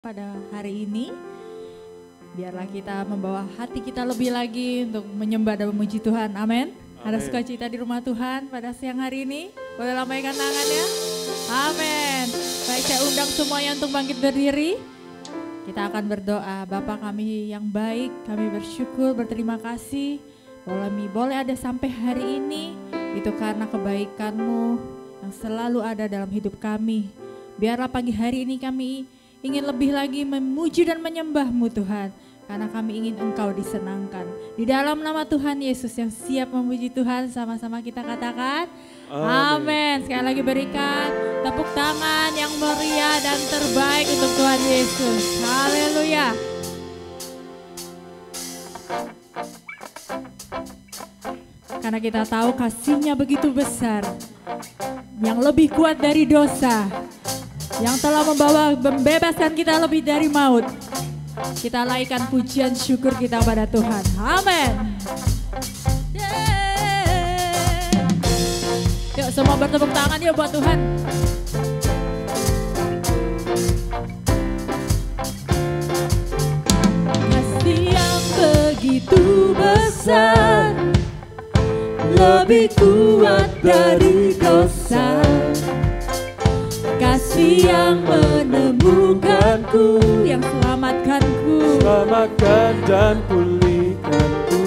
Pada hari ini, biarlah kita membawa hati kita lebih lagi untuk menyembah dan memuji Tuhan. Amin. Ada sukacita di rumah Tuhan pada siang hari ini. Boleh lambaikan tangannya. Amin. Baik, saya undang semuanya untuk bangkit berdiri. Kita akan berdoa. Bapa kami yang baik, kami bersyukur, berterima kasih. Boleh ada sampai hari ini, itu karena kebaikan-Mu yang selalu ada dalam hidup kami. Biarlah pagi hari ini kami ingin lebih lagi memuji dan menyembah-Mu Tuhan. Karena kami ingin Engkau disenangkan. Di dalam nama Tuhan Yesus yang siap memuji Tuhan, sama-sama kita katakan amin. Sekali lagi berikan tepuk tangan yang meriah dan terbaik untuk Tuhan Yesus. Haleluya. Karena kita tahu kasih-Nya begitu besar, yang lebih kuat dari dosa, yang telah membebaskan kita lebih dari maut. Kita naikkan pujian syukur kita pada Tuhan. Amin. Yuk semua bertepuk tangan yuk buat Tuhan. Kasih yang begitu besar, lebih kuat dari dosa. Kasih yang menemukanku, yang selamatkanku, selamatkan dan pulihkanku.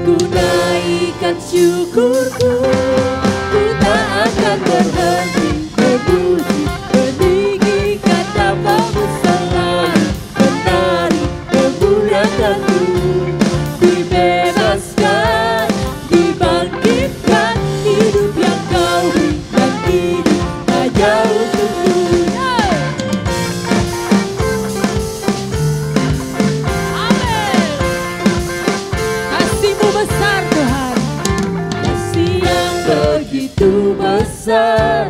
Ku naikkan syukurku, ku tak akan berhenti memuji, meninggikan nama-Mu selalu, menari memuliakanku. Dibebaskan, dibangkitkan, hidup yang Kau beri dan hidup hanya untukku. Amin. Kasih-Mu besar Tuhan, kasih yang begitu besar,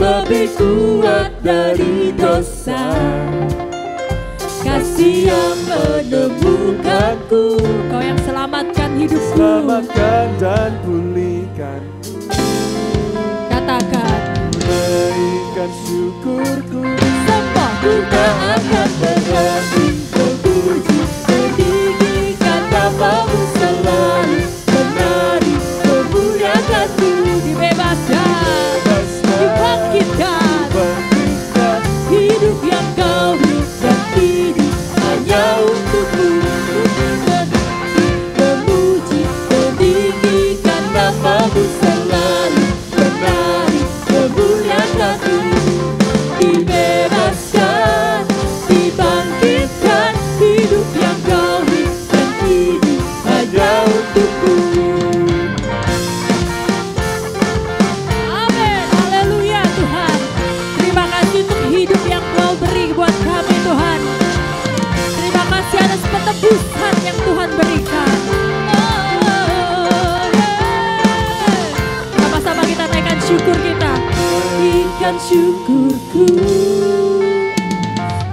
lebih kuat dari dosa. Kasih yang menemukanku, Kau yang selamatkan hidupku, Selamatkan dan pulihkan. Katakan, Naikkan syukurku, sembah ku tak akan berhenti memuji, meninggikan nama-Mu selalu, menari memuliakanku. Dibebaskan, dibangkitkan, hidup yang Kau beri dan hidup hanya untukku. Memuji, meninggikan nama-Mu selalu, menari memuliakanku. Dibebaskan, dibangkitkan, hidup yang Kau beri dan hidup hanya untukku. Amin, haleluya Tuhan. Terima kasih untuk hidup yang Kau beri buat kami Tuhan. Terima kasih atas penebusan yang Tuhan berikan. Sama-sama kita naikkan syukur kita. Naikkan syukurku,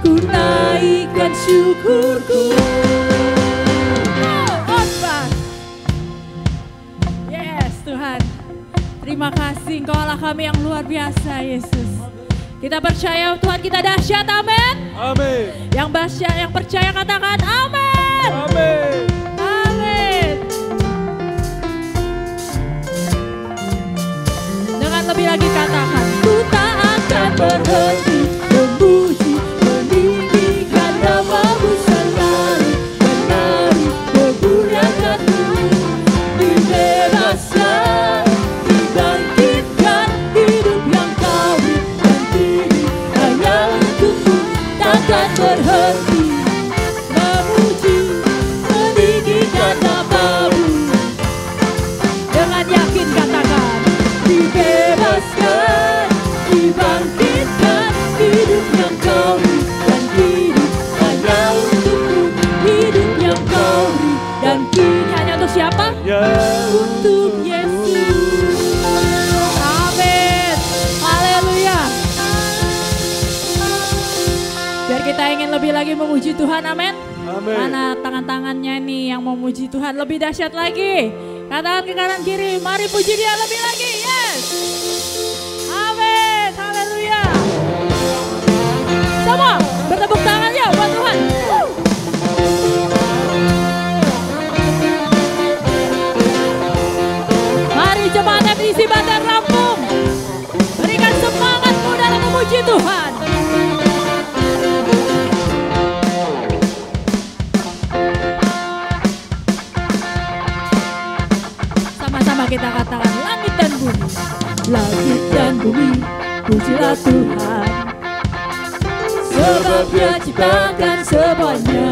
ku naikkan syukurku. Yes Tuhan, terima kasih Engkau Allah kami yang luar biasa Yesus. Kita percaya Tuhan kita dahsyat, amin. amin, Yang percaya katakan amin. amin. Amin. Dengan lebih lagi katakan, ku tak akan berhenti memuji, meninggikan nama-Mu selalu, menari memuliakanmu. Dibebaskan, dibangkitkan, hidup yang Kau beri dan hidup hanya untukku. Takkan berhenti memuji, meninggikan nama-Mu. Dengan yakin katakan, dibebaskan, dibangkitkan, hidup yang Kau beri dan hidup hanya untukku. Hidup yang Kau beri dan kini hanya untuk siapa? Ya, Untuk Yesus. Amin. Haleluya. Biar kita ingin lebih lagi memuji Tuhan, amin. amin. Mana tangan-tangannya nih yang memuji Tuhan lebih dahsyat lagi. Katakan ke kanan kiri, mari puji Dia lebih lagi. Yes. Amin. Haleluya. puji Tuhan. Sama-sama kita katakan langit dan bumi. Langit dan bumi, pujilah Tuhan. Sebab Dia ciptakan semuanya.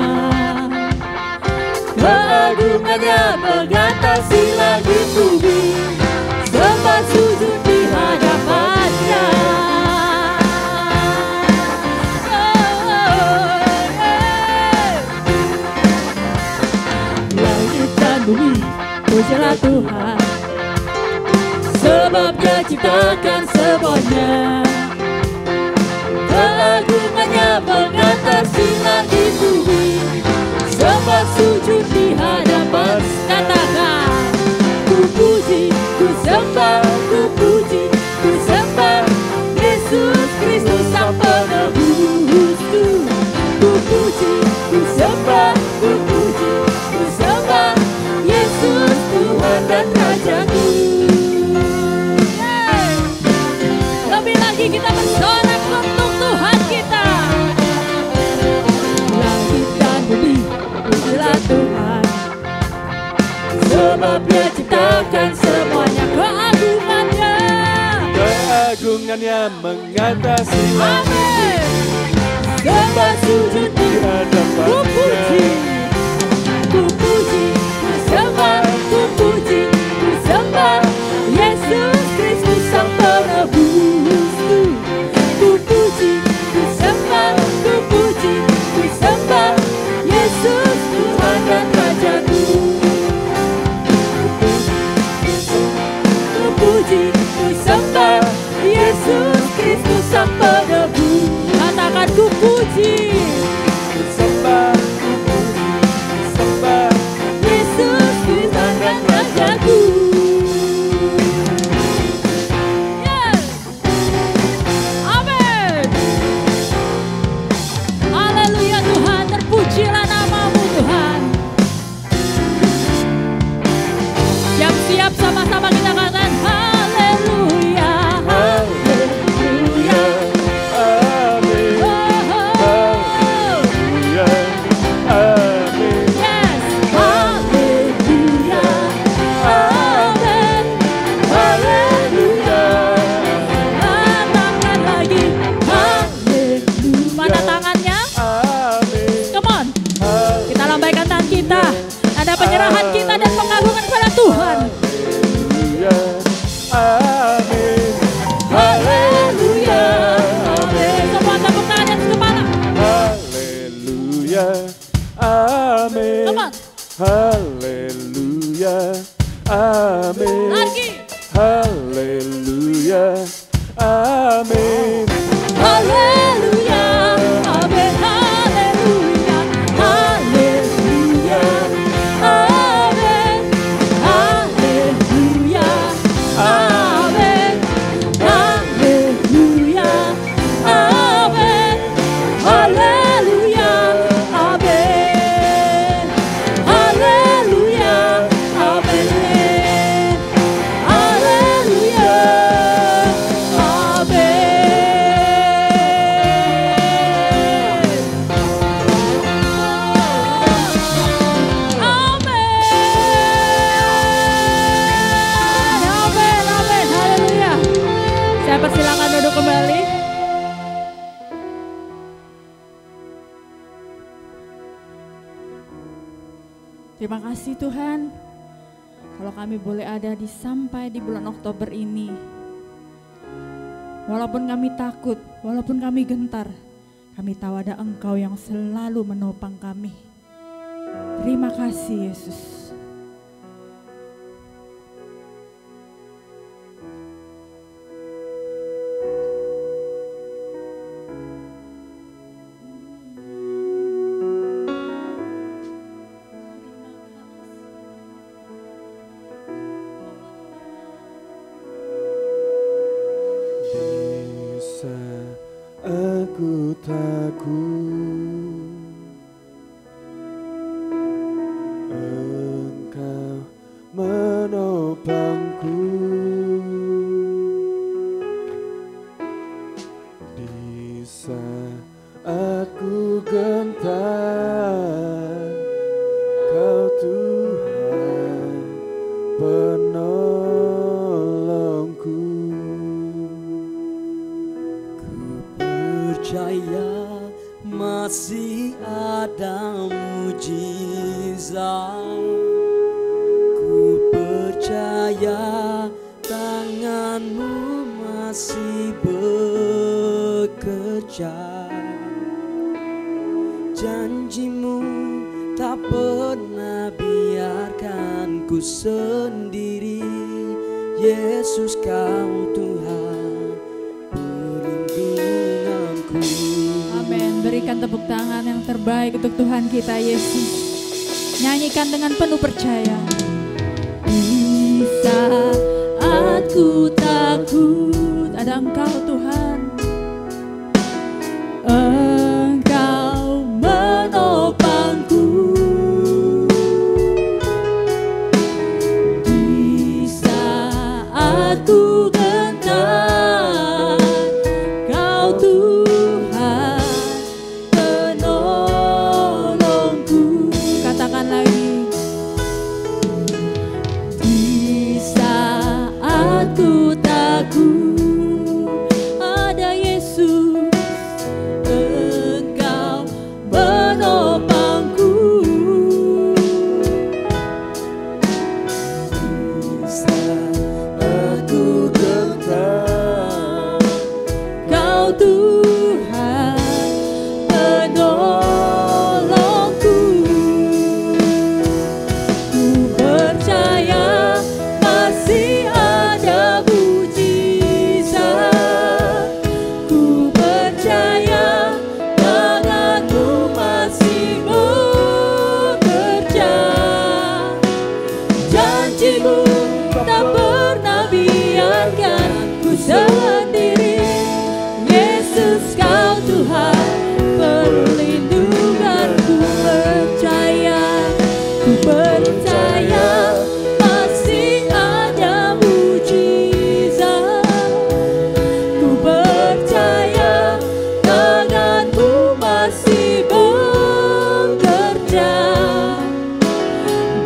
Keagungannya mengatasi langit bumi. Sembah sujud di hadapannya. Langit dan bumi, pujilah Tuhan. Sebab Dia ciptakan semuanya. Keagungannya mengatasi langit bumi. Sembah sujud di hadapan. Katakan, ku puji, ku sembah, ku puji, ku sembah Yesus Kristus Sang Penebusku. Ku puji, ku sembah, ku puji, ku sembah Yesus Tuhan dan Rajaku. Lebih lagi kita bersorak untuk Tuhan kita. Langit dan bumi, pujilah Tuhan. Sebab Dia ciptakan semuanya. Keagungannya mengatasi langit. Sembah sujud di hadapannya. Ku puji, ku puji, ku sembah, ku puji, ku sembah Yesus Kristus Sang Penebusku. Ku puji, ku sembah, ku puji, ku sembah Yesus Tuhan dan Rajaku. Ku puji, ku sembah Yesus Kristus Sang Penebus. Katakan ku puji, Ku sembah, ku puji, ku sembah Yesus Tuhan dan Rajaku. Yes. Amin. Haleluya Tuhan, terpujilah nama-Mu Tuhan. Siap-siap sama-sama kita katakan haleluya. Haleluya, amin. Haleluya, amin. Yes, haleluya, amin. Haleluya, Katakan lagi, haleluya. Mana tangannya? amin. Come on, kita lambaikan tangan kita. Ada penyerahan kita dan pengagungan kepada Tuhan. Haleluya, amin. Haleluya, amin. Semua tepuk tangan di atas kepala. Haleluya, amin. Come on, Haleluya, amin. lagi. Haleluya, amin. Haleluya, amin. Haleluya, haleluya, amin. Haleluya, amin. Haleluya, amin. Haleluya, amin. Haleluya, amin. Haleluya, saya persilakan duduk kembali. Terima kasih Tuhan, kalau kami boleh ada sampai di bulan Oktober ini. Walaupun kami takut, walaupun kami gentar, kami tahu ada Engkau yang selalu menopang kami. Terima kasih Yesus. Bisa aku takut, Engkau menopangku. saat ku gentar, Kau Tuhan penolongku. Ku percaya masih ada mujizat. Ku percaya tangan-Mu masih bekerja. Janji-Mu tak pernah biarkan ku sendiri. Yesus, Kau Tuhan perlindunganku. Amin. Berikan tepuk tangan yang terbaik untuk Tuhan kita Yesus. Nyanyikan dengan penuh percaya. Di saat ku takut, ada Engkau Tuhan. Engkau menopangku. Di saat ku gentar, Kau Tuhan penolongku. Katakan lagi. Di saat ku takut, ada Yesus. Engkau menopangku. Di saat ku gentar, Kau Tuhan penolongku. Ku percaya masih ada mujizat. Ku percaya tangan-Mu masih bekerja. Janji-Mu tak pernah biarkan ku sendiri. Yesus, Kau Tuhan perlindunganku. Ku percaya masih ada mujizat. Ku percaya tangan-Mu masih bekerja.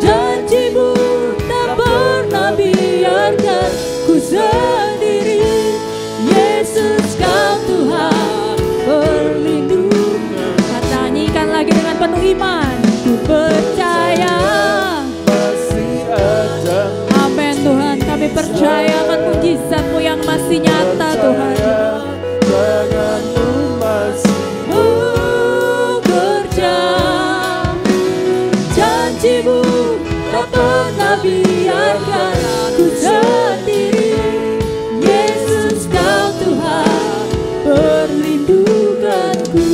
Janji-Mu tak pernah biarkan ku sendiri. Yesus, Kau Tuhan perlindungan. Nyanyikan lagi dengan penuh iman. Ku percaya. masih ada. Amin Tuhan, kami percaya akan mujizat-Mu yang masih nyata Tuhan. Tangan-Mu masih Bekerja. Janji-Mu tak pernah biarkan ku sendiri. Yesus, Kau Tuhan perlindunganku.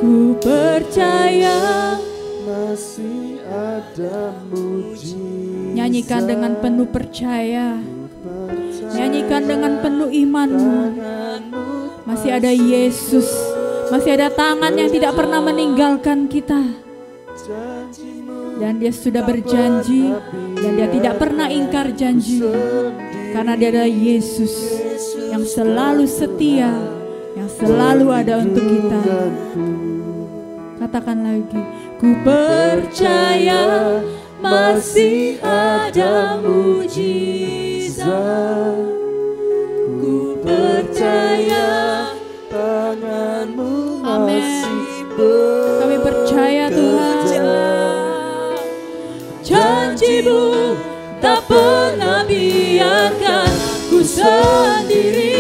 Ku percaya. masih ada mujizat. Nyanyikan dengan penuh percaya. Nyanyikan dengan penuh iman-Mu. Masih ada Yesus. Masih ada tangan yang tidak pernah meninggalkan kita. Dan Dia sudah berjanji. Dan Dia tidak pernah ingkar janji. Karena Dia adalah Yesus yang selalu setia, yang selalu ada untuk kita. Katakan lagi. Ku percaya masih ada mujizat. Ku percaya. Tangan-Mu Amin. masih Kami percaya Tuhan. Janji-Mu tak pernah biarkan ku sendiri.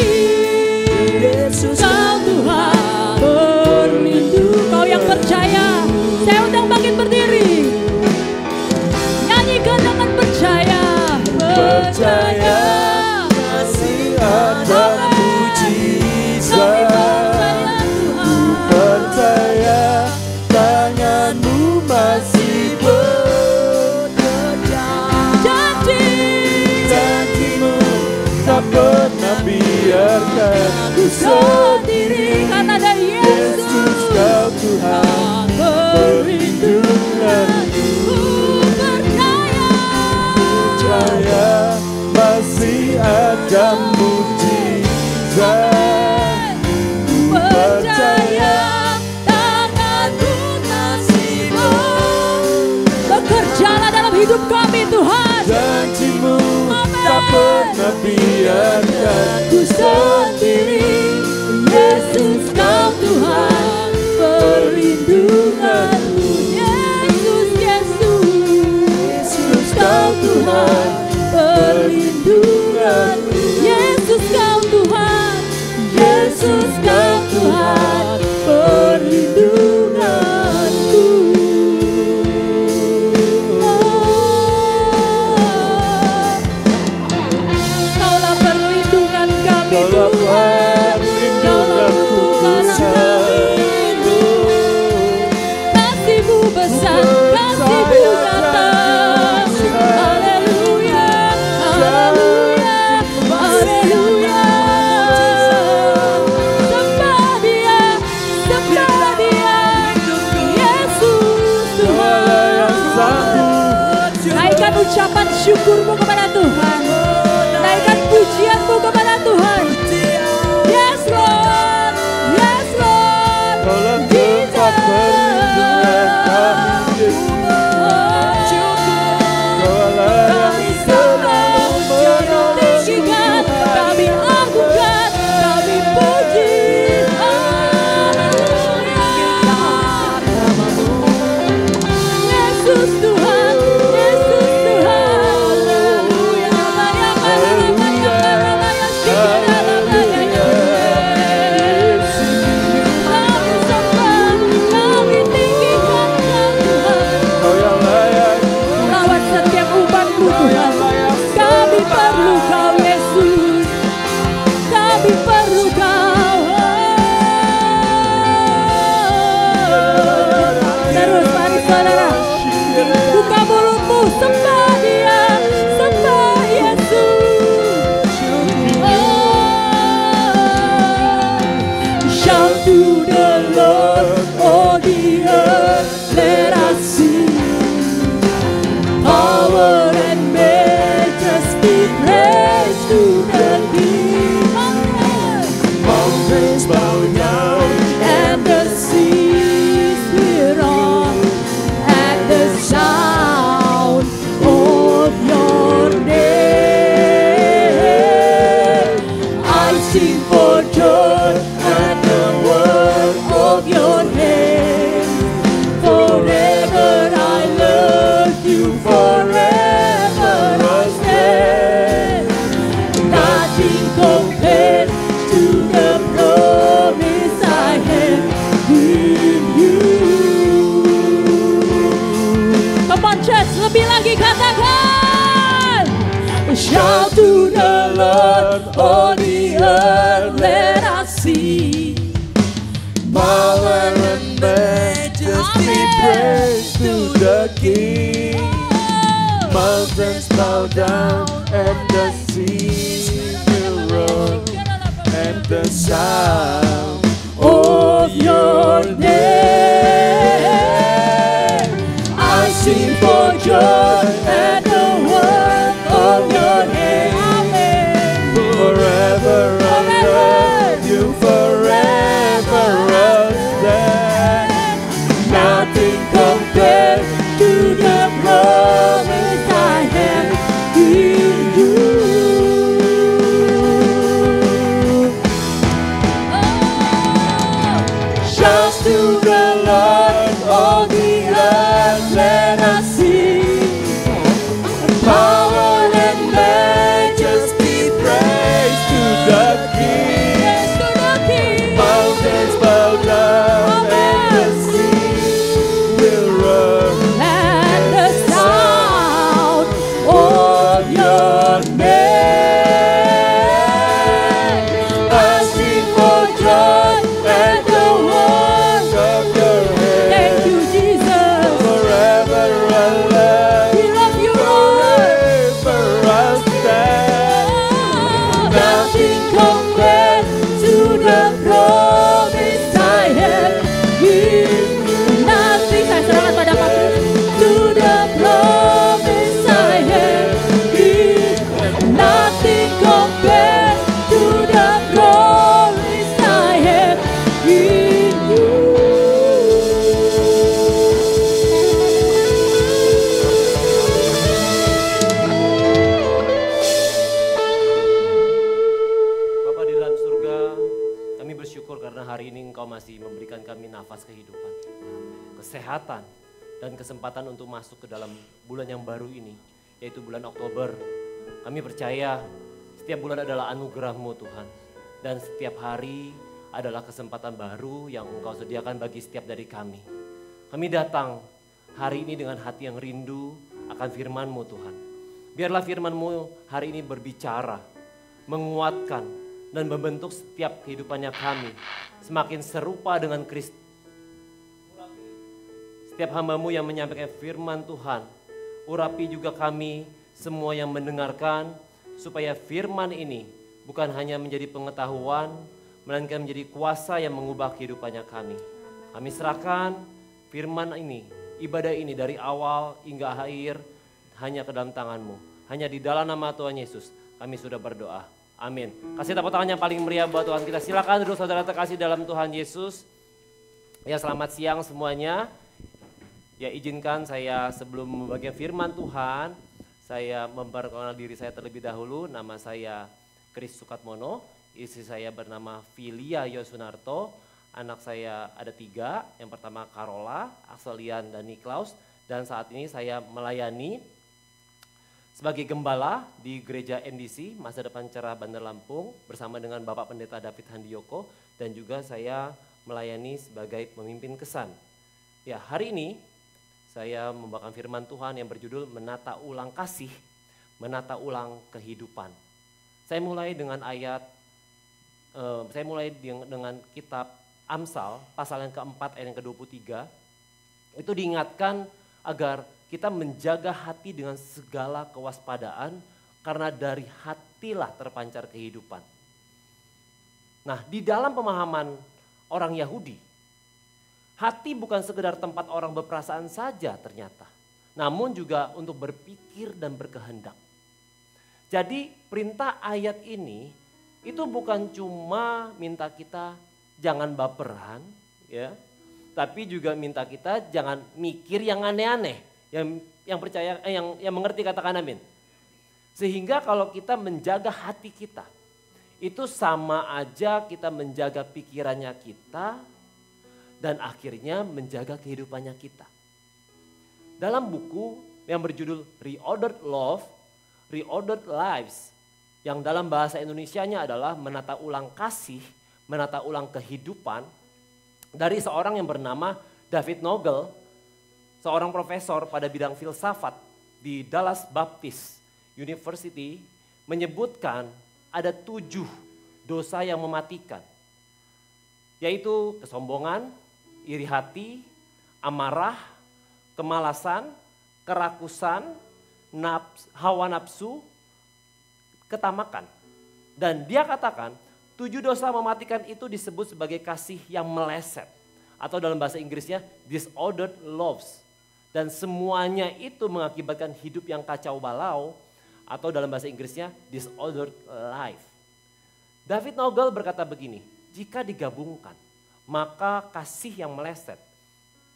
Yesus, Kau Tuhan berlindung. Kau yang percaya, saya undang bangkit berdiri. Nyanyikan dengan percaya. Percaya masih ada mujizat. Kami percaya Tuhan. Percaya tangan-Mu masih bekerja. Janji-Mu tak pernah biarkan ku sendiri. Karena ada Yesus, Kau Tuhan perlindunganku. Percaya masih ada mujizat. pernah biarkan ku sendiri. Yesus kau Tuhan perlindunganku. Yesus kau Tuhan perlindunganku. Yesus kau Tuhan, Yesus kau Tuhan perlindunganku. Kaulah perlindungan kami Kaulah Tuhan, perlindunganku selalu. kasih-Mu besar, kasih-Mu nyata. Haleluya, haleluya, haleluya. Sembah Dia, sembah Dia, Yesus Tuhan. Naikkan ucapan syukur-Mu kepada Tuhan, naikkan pujian-Mu kepada Tuhan. Yes Lord, yes Lord, Kaulah tempat perlindungan kami, Yesus. Kaulah yang selalu menolong. tinggikan, kami agungkan, kami puji. Yesus Tuhan, Yesus Tuhan. Kami sembah, kami tinggikan Tuhan. Kau yang layak, Lawat setiap umatmu Tuhan. Kami perlu Kau Yesus, kami perlu Kau. Terus mari saudara, buka mulutmu, sembah Dia, sembah Yesus. Shout to the Lord, oh the earth, let us sing. Power and majesty, praise to the King. mountains bow down. And the seas will roar at the sound of your name. I sing for joy at the word of your name. Forever I love you, forever I stand. Nothing compared to the promise I have in you. Come on church, lebih lagi katakan. Shout to the Lord, all the earth, let us sing. Power and majesty, praise to the King. Mountains bow down and the seas will roar at the sound Of your name, I sing for joy at the word of your name. Amen. forever. I love you, forever I'll stand. Nothing compared to the promise I have in you. Shout to the Lord, all the earth, let us sing. Power and majesty, praise to the King. Yes, to the King. Mountains bow down and the seas will roar At the sound of your name, I sing for joy at the word bersyukur karena hari ini Engkau masih memberikan kami nafas kehidupan, kesehatan, dan kesempatan untuk masuk ke dalam bulan yang baru ini, yaitu bulan Oktober. Kami percaya setiap bulan adalah anugerah-Mu Tuhan, dan setiap hari adalah kesempatan baru yang Engkau sediakan bagi setiap dari kami. Kami datang hari ini dengan hati yang rindu akan firman-Mu Tuhan. Biarlah firman-Mu hari ini berbicara, menguatkan, dan membentuk setiap kehidupannya kami semakin serupa dengan Kristus. Setiap hamba-Mu yang menyampaikan firman Tuhan, urapi juga kami semua yang mendengarkan, supaya firman ini bukan hanya menjadi pengetahuan, melainkan menjadi kuasa yang mengubah kehidupannya kami. Kami serahkan firman ini, ibadah ini dari awal hingga akhir hanya ke dalam tangan-Mu. Hanya di dalam nama Tuhan Yesus kami sudah berdoa. Amin. Kasih tepuk tangan yang paling meriah buat Tuhan kita. Silakan duduk saudara terkasih dalam Tuhan Yesus. Ya, selamat siang semuanya. Ya, izinkan saya sebelum membagikan firman Tuhan, saya memperkenalkan diri saya terlebih dahulu. Nama saya Kris Sukatmono, istri saya bernama Filia Yosunarto, anak saya ada 3, yang pertama Carola, Axelian, dan Niklaus. Dan saat ini saya melayani sebagai gembala di gereja MDC Masa Depan Cerah Bandar Lampung bersama dengan Bapak Pendeta David Handioko, dan juga saya melayani sebagai pemimpin kesan. Ya, hari ini saya membawakan firman Tuhan yang berjudul Menata Ulang Kasih, Menata Ulang Kehidupan. Saya mulai dengan dengan kitab Amsal pasal yang keempat ayat yang ke-23. Itu diingatkan agar kita menjaga hati dengan segala kewaspadaan, karena dari hatilah terpancar kehidupan. Nah, di dalam pemahaman orang Yahudi, hati bukan sekedar tempat orang berperasaan saja ternyata, namun juga untuk berpikir dan berkehendak. Jadi perintah ayat ini itu bukan cuma minta kita jangan baperan, ya, tapi juga minta kita jangan mikir yang aneh-aneh. Yang percaya, yang mengerti katakan amin. Sehingga kalau kita menjaga hati kita, itu sama aja kita menjaga pikirannya kita dan akhirnya menjaga kehidupannya kita. Dalam buku yang berjudul Reordered Love, Reordered Lives, yang dalam bahasa Indonesianya adalah Menata Ulang Kasih, Menata Ulang Kehidupan, dari seorang yang bernama David Nogel, seorang profesor pada bidang filsafat di Dallas Baptist University, menyebutkan ada 7 dosa yang mematikan, yaitu kesombongan, iri hati, amarah, kemalasan, kerakusan, hawa nafsu, ketamakan. Dan dia katakan 7 dosa mematikan itu disebut sebagai kasih yang meleset, atau dalam bahasa Inggrisnya disordered loves. Dan semuanya itu mengakibatkan hidup yang kacau balau, atau dalam bahasa Inggrisnya disordered life. David Nogel berkata begini, jika digabungkan maka kasih yang meleset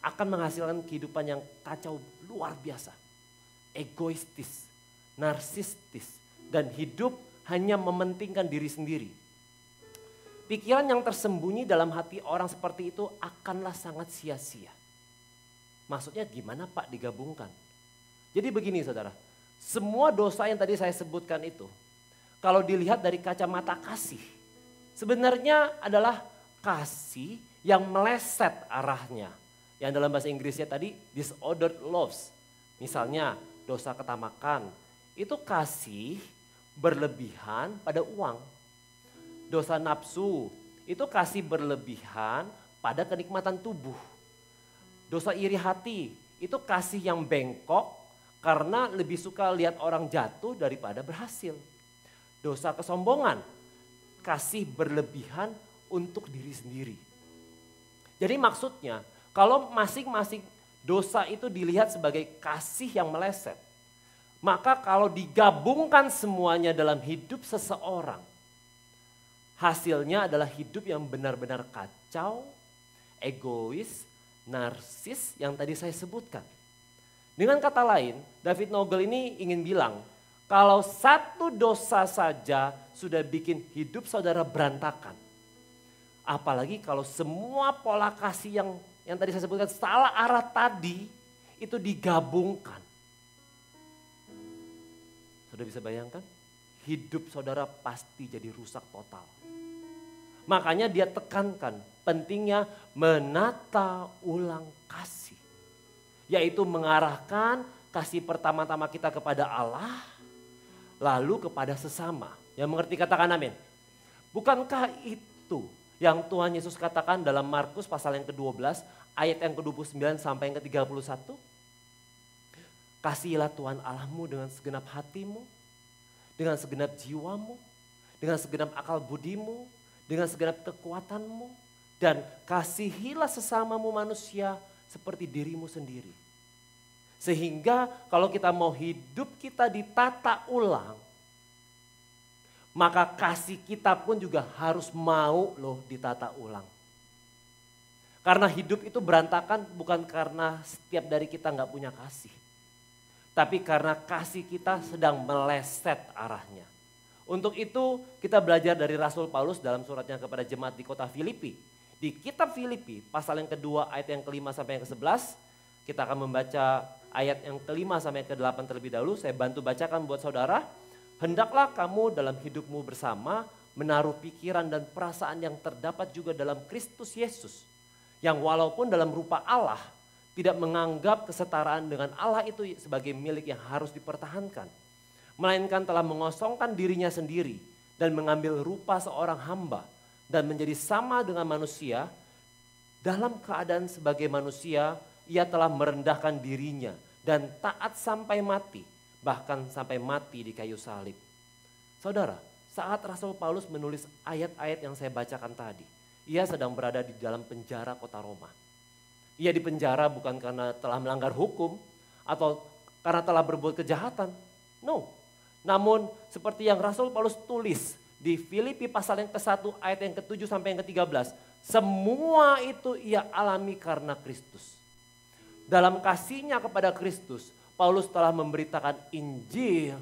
akan menghasilkan kehidupan yang kacau luar biasa. Egoistis, narsistis, dan hidup hanya mementingkan diri sendiri. Pikiran yang tersembunyi dalam hati orang seperti itu akanlah sangat sia-sia. Maksudnya gimana Pak digabungkan? Jadi begini saudara, semua dosa yang tadi saya sebutkan itu, kalau dilihat dari kacamata kasih, sebenarnya adalah kasih yang meleset arahnya. Yang dalam bahasa Inggrisnya tadi disordered loves. Misalnya dosa ketamakan, itu kasih berlebihan pada uang. Dosa nafsu, itu kasih berlebihan pada kenikmatan tubuh. Dosa iri hati, itu kasih yang bengkok karena lebih suka lihat orang jatuh daripada berhasil. Dosa kesombongan, kasih berlebihan untuk diri sendiri. Jadi maksudnya kalau masing-masing dosa itu dilihat sebagai kasih yang meleset, maka kalau digabungkan semuanya dalam hidup seseorang, hasilnya adalah hidup yang benar-benar kacau, egois, narsis yang tadi saya sebutkan. Dengan kata lain, David Nogel ini ingin bilang, kalau satu dosa saja sudah bikin hidup saudara berantakan, Apalagi kalau semua pola kasih yang tadi saya sebutkan salah arah tadi itu digabungkan. Saudara bisa bayangkan? Hidup saudara pasti jadi rusak total. Makanya dia tekankan pentingnya menata ulang kasih. Yaitu mengarahkan kasih pertama-tama kita kepada Allah, lalu kepada sesama. Yang mengerti katakan amin. Bukankah itu yang Tuhan Yesus katakan dalam Markus pasal yang ke-12 ayat yang ke-29 sampai yang ke-31? Kasihilah Tuhan Allahmu dengan segenap hatimu, dengan segenap jiwamu, dengan segenap akal budimu, dengan segenap kekuatanmu, dan kasihilah sesamamu manusia seperti dirimu sendiri. Sehingga kalau kita mau hidup kita ditata ulang, maka kasih kita pun juga harus mau loh ditata ulang. Karena hidup itu berantakan bukan karena setiap dari kita nggak punya kasih. Tapi karena kasih kita sedang meleset arahnya. Untuk itu kita belajar dari Rasul Paulus dalam suratnya kepada jemaat di kota Filipi. Di kitab Filipi pasal yang kedua ayat yang ke-5 sampai yang ke-11. Kita akan membaca ayat yang ke-5 sampai yang ke-8 terlebih dahulu. Saya bantu bacakan buat saudara. Hendaklah kamu dalam hidupmu bersama menaruh pikiran dan perasaan yang terdapat juga dalam Kristus Yesus. Yang walaupun dalam rupa Allah tidak menganggap kesetaraan dengan Allah itu sebagai milik yang harus dipertahankan. Melainkan telah mengosongkan dirinya sendiri dan mengambil rupa seorang hamba dan menjadi sama dengan manusia. Dalam keadaan sebagai manusia, ia telah merendahkan dirinya dan taat sampai mati, bahkan sampai mati di kayu salib. Saudara, saat Rasul Paulus menulis ayat-ayat yang saya bacakan tadi, ia sedang berada di dalam penjara kota Roma. Ia dipenjara bukan karena telah melanggar hukum atau karena telah berbuat kejahatan. No. Namun seperti yang Rasul Paulus tulis di Filipi pasal yang ke-1 ayat yang ke-7 sampai yang ke-13. Semua itu ia alami karena Kristus. Dalam kasihnya kepada Kristus, Paulus telah memberitakan Injil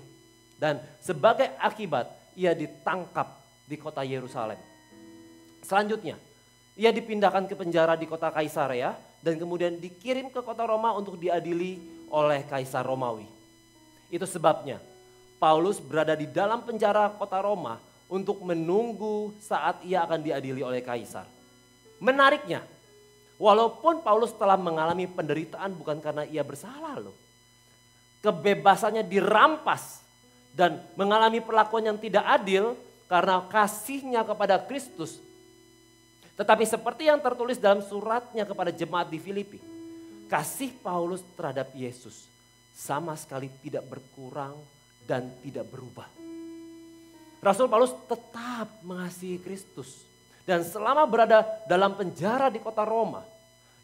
dan sebagai akibat ia ditangkap di kota Yerusalem. Selanjutnya, ia dipindahkan ke penjara di kota Kaisarea dan kemudian dikirim ke kota Roma untuk diadili oleh Kaisar Romawi. Itu sebabnya Paulus berada di dalam penjara kota Roma untuk menunggu saat ia akan diadili oleh Kaisar. Menariknya, walaupun Paulus telah mengalami penderitaan bukan karena ia bersalah loh. Kebebasannya dirampas dan mengalami perlakuan yang tidak adil karena kasihnya kepada Kristus. Tetapi seperti yang tertulis dalam suratnya kepada jemaat di Filipi, kasih Paulus terhadap Yesus sama sekali tidak berkurang dan tidak berubah. Rasul Paulus tetap mengasihi Kristus dan selama berada dalam penjara di kota Roma,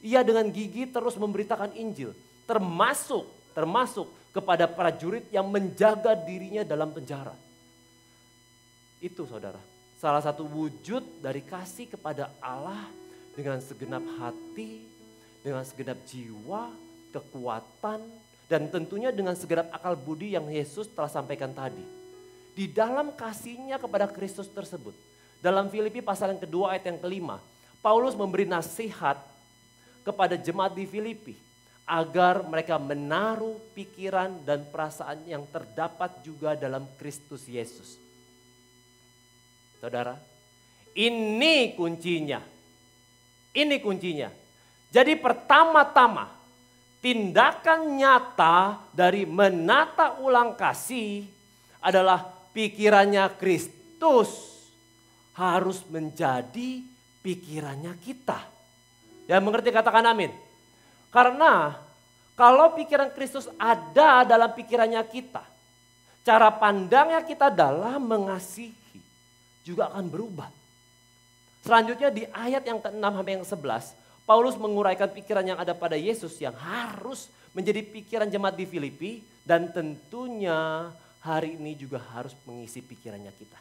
ia dengan gigih terus memberitakan Injil, termasuk kepada prajurit yang menjaga dirinya dalam penjara. Itu saudara. Salah satu wujud dari kasih kepada Allah dengan segenap hati, dengan segenap jiwa, kekuatan, dan tentunya dengan segenap akal budi yang Yesus telah sampaikan tadi. Di dalam kasihnya kepada Kristus tersebut, dalam Filipi pasal yang kedua ayat yang ke-5, Paulus memberi nasihat kepada jemaat di Filipi agar mereka menaruh pikiran dan perasaan yang terdapat juga dalam Kristus Yesus. Saudara, ini kuncinya. Ini kuncinya. Jadi pertama-tama, tindakan nyata dari menata ulang kasih adalah pikirannya Kristus harus menjadi pikirannya kita. Ya, mengerti katakan amin. Karena kalau pikiran Kristus ada dalam pikirannya kita, cara pandangnya kita dalam mengasihi juga akan berubah. Selanjutnya di ayat yang ke-6 sampai yang ke-11, Paulus menguraikan pikiran yang ada pada Yesus yang harus menjadi pikiran jemaat di Filipi dan tentunya hari ini juga harus mengisi pikirannya kita.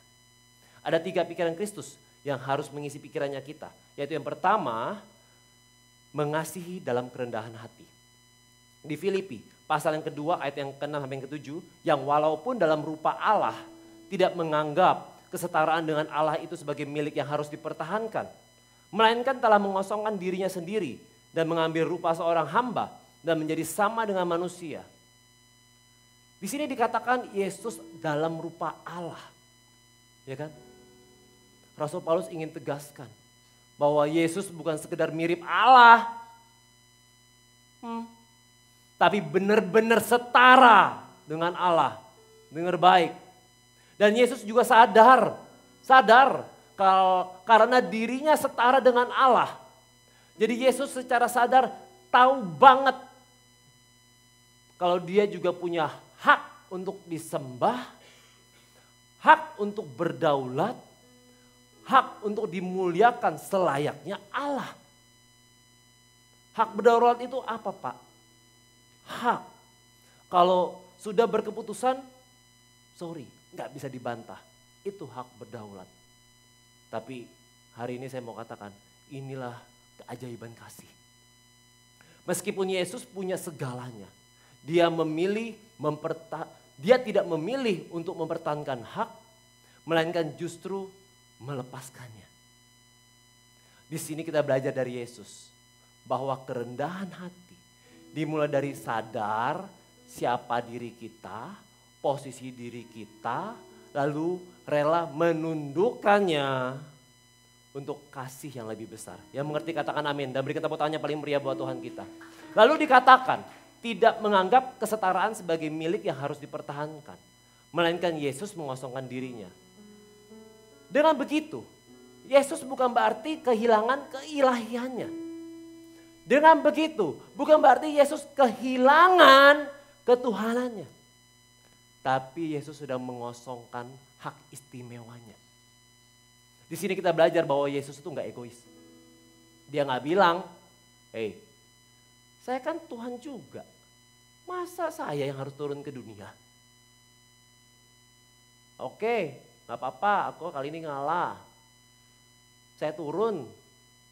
Ada 3 pikiran Kristus yang harus mengisi pikirannya kita, yaitu yang pertama, mengasihi dalam kerendahan hati. Di Filipi pasal yang kedua ayat yang ke-6 sampai yang ke-7, yang walaupun dalam rupa Allah tidak menganggap kesetaraan dengan Allah itu sebagai milik yang harus dipertahankan. melainkan telah mengosongkan dirinya sendiri dan mengambil rupa seorang hamba dan menjadi sama dengan manusia. Di sini dikatakan Yesus dalam rupa Allah. Ya kan? Rasul Paulus ingin tegaskan bahwa Yesus bukan sekedar mirip Allah. Tapi benar-benar setara dengan Allah. Dengar baik. Dan Yesus juga sadar karena dirinya setara dengan Allah. Jadi Yesus secara sadar tahu banget kalau dia juga punya hak untuk disembah, hak untuk berdaulat, hak untuk dimuliakan selayaknya Allah. Hak berdaulat itu apa, Pak? Hak. Kalau sudah berkeputusan, sorry, nggak bisa dibantah. Itu hak berdaulat. Tapi hari ini saya mau katakan, inilah keajaiban kasih. Meskipun Yesus punya segalanya, dia tidak memilih untuk mempertahankan hak, melainkan justru melepaskannya. Di sini kita belajar dari Yesus bahwa kerendahan hati dimulai dari sadar siapa diri kita, posisi diri kita, lalu rela menundukkannya untuk kasih yang lebih besar. Yang mengerti katakan amin dan berikan tepuk tangannya paling meriah buat Tuhan kita. Lalu dikatakan tidak menganggap kesetaraan sebagai milik yang harus dipertahankan. Melainkan Yesus mengosongkan dirinya. Dengan begitu, Yesus bukan berarti kehilangan keilahiannya. Dengan begitu, bukan berarti Yesus kehilangan ketuhanannya. Tapi Yesus sudah mengosongkan hak istimewanya. Di sini kita belajar bahwa Yesus itu gak egois. Dia gak bilang, hey, saya kan Tuhan juga. Masa saya yang harus turun ke dunia? Oke, gak apa-apa, aku kali ini ngalah. Saya turun.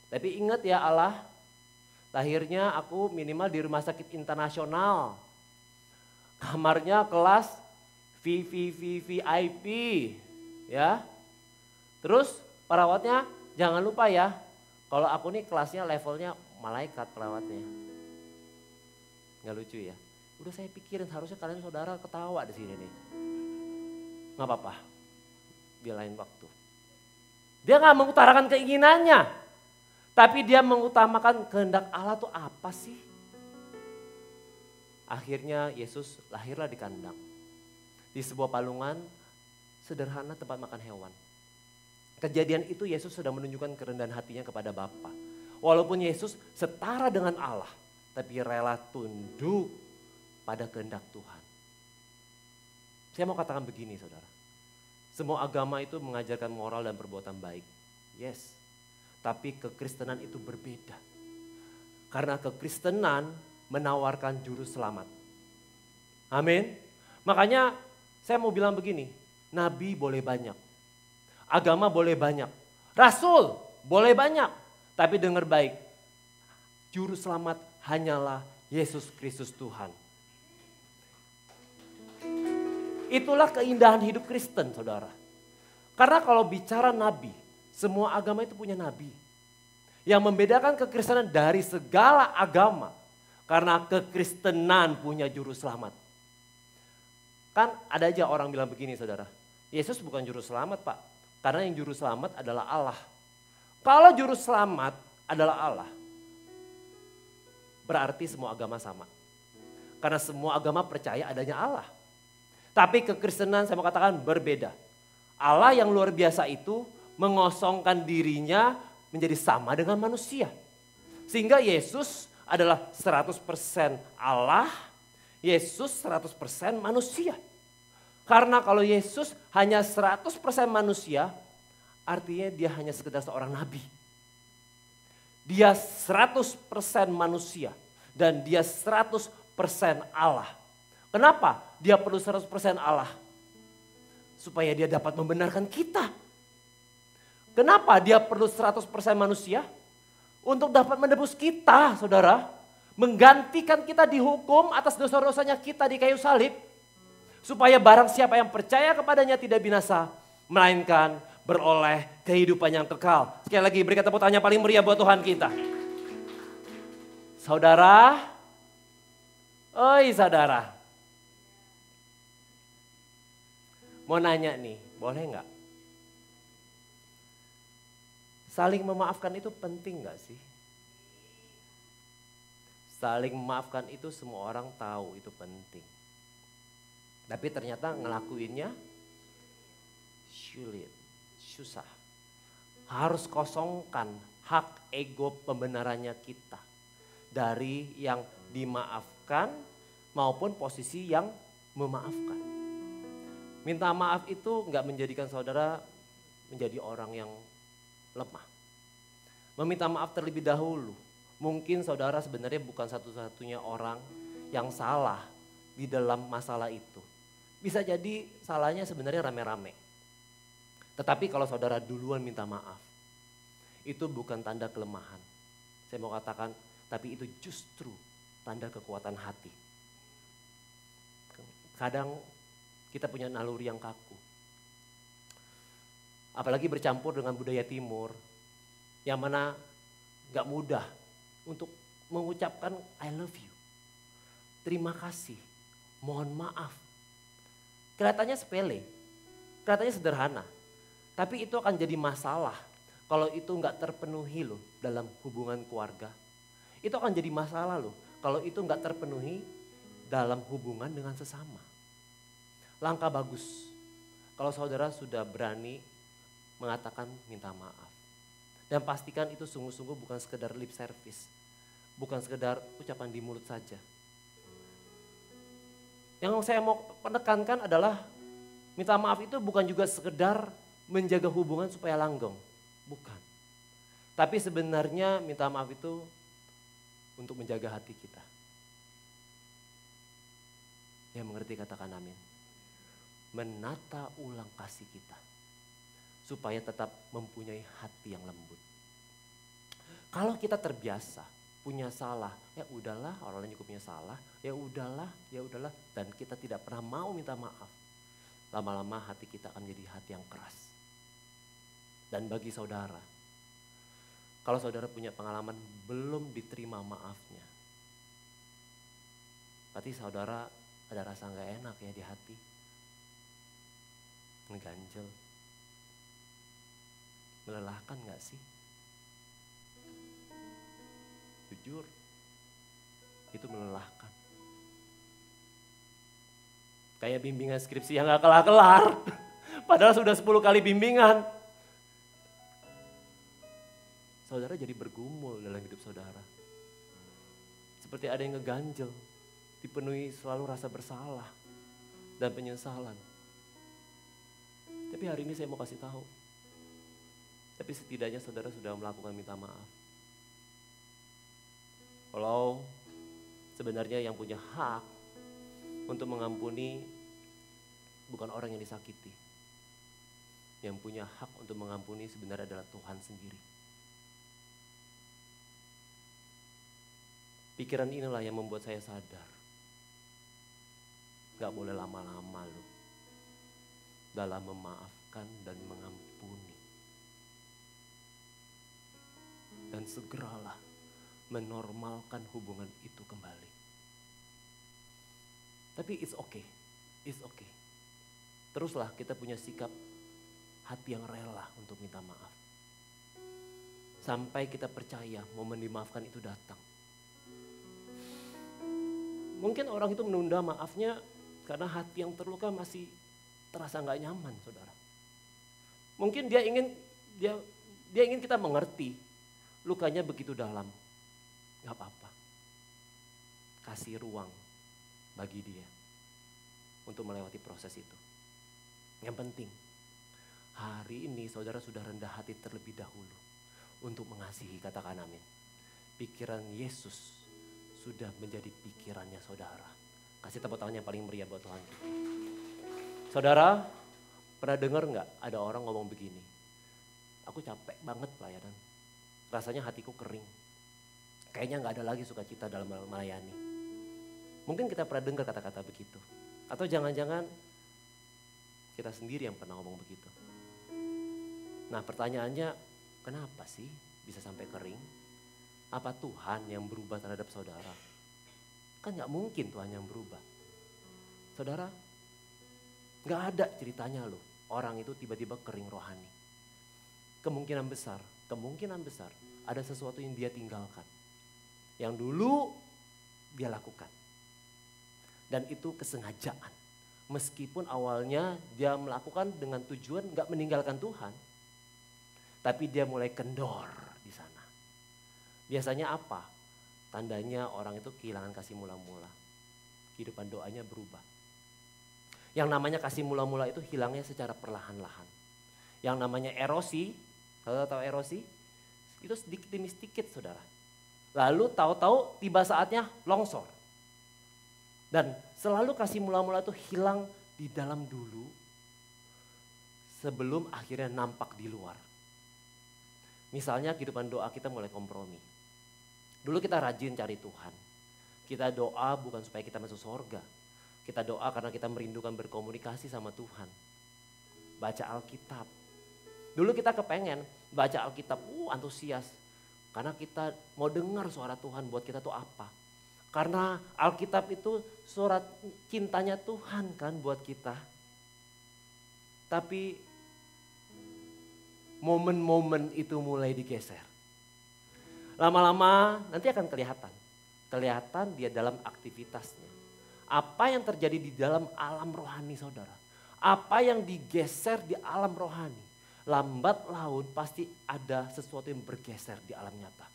Tapi ingat ya Allah, lahirnya aku minimal di rumah sakit internasional. Kamarnya kelas VIP, ya. Terus perawatnya jangan lupa ya, kalau aku nih kelasnya levelnya malaikat perawatnya. Nggak lucu ya? Udah saya pikirin harusnya kalian saudara ketawa di sini nih. Nggak apa-apa, di lain waktu. Dia nggak mengutarakan keinginannya, tapi dia mengutamakan kehendak Allah tuh apa sih? Akhirnya Yesus lahirlah di kandang. Di sebuah palungan sederhana tempat makan hewan. Kejadian itu Yesus sudah menunjukkan kerendahan hatinya kepada Bapa. Walaupun Yesus setara dengan Allah, tapi rela tunduk pada kehendak Tuhan. Saya mau katakan begini saudara. Semua agama itu mengajarkan moral dan perbuatan baik. Yes, tapi kekristenan itu berbeda. Karena kekristenan menawarkan juru selamat. Amin. Makanya saya mau bilang begini, nabi boleh banyak. Agama boleh banyak, rasul boleh banyak, tapi dengar baik, juru selamat hanyalah Yesus Kristus Tuhan. Itulah keindahan hidup Kristen saudara. Karena kalau bicara nabi, semua agama itu punya nabi. Yang membedakan kekristenan dari segala agama, karena kekristenan punya juru selamat. Kan ada aja orang bilang begini saudara, Yesus bukan juru selamat Pak. Karena yang juru selamat adalah Allah. Kalau juru selamat adalah Allah, berarti semua agama sama. Karena semua agama percaya adanya Allah. Tapi kekristenan saya mau katakan berbeda. Allah yang luar biasa itu mengosongkan dirinya menjadi sama dengan manusia. Sehingga Yesus adalah 100% Allah, Yesus 100% manusia. Karena kalau Yesus hanya 100% manusia, artinya dia hanya sekedar seorang nabi. Dia 100% manusia dan dia 100% Allah. Kenapa dia perlu 100% Allah? Supaya dia dapat membenarkan kita. Kenapa dia perlu 100% manusia? Untuk dapat menebus kita, saudara. Menggantikan kita dihukum atas dosa-dosanya kita di kayu salib. Supaya barang siapa yang percaya kepadanya tidak binasa, melainkan beroleh kehidupan yang kekal. Sekali lagi berikan tepuk tangan yang paling meriah buat Tuhan kita. Saudara, oi saudara. Mau nanya nih, boleh nggak? Saling memaafkan itu penting nggak sih? Saling memaafkan itu semua orang tahu itu penting. Tapi ternyata ngelakuinnya sulit, susah. Harus kosongkan hak ego pembenarannya kita. Dari yang dimaafkan maupun posisi yang memaafkan. Minta maaf itu nggak menjadikan saudara menjadi orang yang lemah. Meminta maaf terlebih dahulu. Mungkin saudara sebenarnya bukan satu-satunya orang yang salah di dalam masalah itu. Bisa jadi salahnya sebenarnya rame-rame. Tetapi kalau saudara duluan minta maaf, itu bukan tanda kelemahan. Saya mau katakan, tapi itu justru tanda kekuatan hati. Kadang kita punya naluri yang kaku. Apalagi bercampur dengan budaya timur, yang mana gak mudah untuk mengucapkan I love you. Terima kasih, mohon maaf. Kelihatannya sepele, kelihatannya sederhana. Tapi itu akan jadi masalah kalau itu gak terpenuhi loh dalam hubungan keluarga. Itu akan jadi masalah loh kalau itu gak terpenuhi dalam hubungan dengan sesama. Langkah bagus kalau saudara sudah berani mengatakan minta maaf. Dan pastikan itu sungguh-sungguh bukan sekedar lip service. Bukan sekedar ucapan di mulut saja. Yang saya mau penekankan adalah minta maaf itu bukan juga sekedar menjaga hubungan supaya langgeng. Bukan. Tapi sebenarnya minta maaf itu untuk menjaga hati kita. Yang mengerti katakan amin. Menata ulang kasih kita. Supaya tetap mempunyai hati yang lembut. Kalau kita terbiasa punya salah, ya udahlah, orang lain juga punya salah, ya udahlah, dan kita tidak pernah mau minta maaf. Lama-lama hati kita akan menjadi hati yang keras. Dan bagi saudara, kalau saudara punya pengalaman belum diterima maafnya, berarti saudara ada rasa gak enak ya di hati. Ngeganjel. Melelahkan gak sih? Jujur, itu melelahkan. Kayak bimbingan skripsi yang gak kelar-kelar. Padahal sudah 10 kali bimbingan. Saudara jadi bergumul dalam hidup saudara. Seperti ada yang ngeganjel. Dipenuhi selalu rasa bersalah dan penyesalan. Tapi hari ini saya mau kasih tahu. Tapi setidaknya saudara sudah melakukan minta maaf. Kalau sebenarnya yang punya hak untuk mengampuni bukan orang yang disakiti. Yang punya hak untuk mengampuni sebenarnya adalah Tuhan sendiri. Pikiran inilah yang membuat saya sadar. Gak boleh lama-lama loh dalam memaafkan dan mengampuni. Dan segeralah menormalkan hubungan itu kembali. Tapi it's okay. Teruslah kita punya sikap hati yang rela untuk minta maaf. Sampai kita percaya momen dimaafkan itu datang. Mungkin orang itu menunda maafnya karena hati yang terluka masih terasa gak nyaman, saudara. Mungkin dia ingin kita mengerti. Lukanya begitu dalam, gak apa-apa. Kasih ruang bagi dia untuk melewati proses itu. Yang penting, hari ini saudara sudah rendah hati terlebih dahulu untuk mengasihi, katakan amin. Pikiran Yesus sudah menjadi pikirannya saudara. Kasih tepuk tangan yang paling meriah buat Tuhan. Saudara, pernah dengar gak ada orang ngomong begini? Aku capek banget pelayanan. Rasanya hatiku kering. Kayaknya gak ada lagi sukacita dalam melayani. Mungkin kita pernah dengar kata-kata begitu. Atau jangan-jangan kita sendiri yang pernah ngomong begitu. Nah pertanyaannya, kenapa sih bisa sampai kering? Apa Tuhan yang berubah terhadap saudara? Kan gak mungkin Tuhan yang berubah. Saudara, gak ada ceritanya loh orang itu tiba-tiba kering rohani. Kemungkinan besar ada sesuatu yang dia tinggalkan. Yang dulu dia lakukan. Dan itu kesengajaan. Meskipun awalnya dia melakukan dengan tujuan gak meninggalkan Tuhan. Tapi dia mulai kendor di sana. Biasanya apa? Tandanya orang itu kehilangan kasih mula-mula. Kehidupan doanya berubah. Yang namanya kasih mula-mula itu hilangnya secara perlahan-lahan. Yang namanya erosi, saudara tahu erosi? Itu sedikit demi sedikit saudara. Lalu tahu-tahu tiba saatnya longsor. Dan selalu kasih mula-mula itu hilang di dalam dulu sebelum akhirnya nampak di luar. Misalnya kehidupan doa kita mulai kompromi. Dulu kita rajin cari Tuhan. Kita doa bukan supaya kita masuk surga. Kita doa karena kita merindukan berkomunikasi sama Tuhan. Baca Alkitab. Dulu kita kepengen baca Alkitab, antusias. Karena kita mau dengar suara Tuhan buat kita tuh apa. Karena Alkitab itu surat cintanya Tuhan kan buat kita. Tapi momen-momen itu mulai digeser. Lama-lama nanti akan kelihatan. Kelihatan dia dalam aktivitasnya. Apa yang terjadi di dalam alam rohani saudara. Apa yang digeser di alam rohani. Lambat laun pasti ada sesuatu yang bergeser di alam nyata.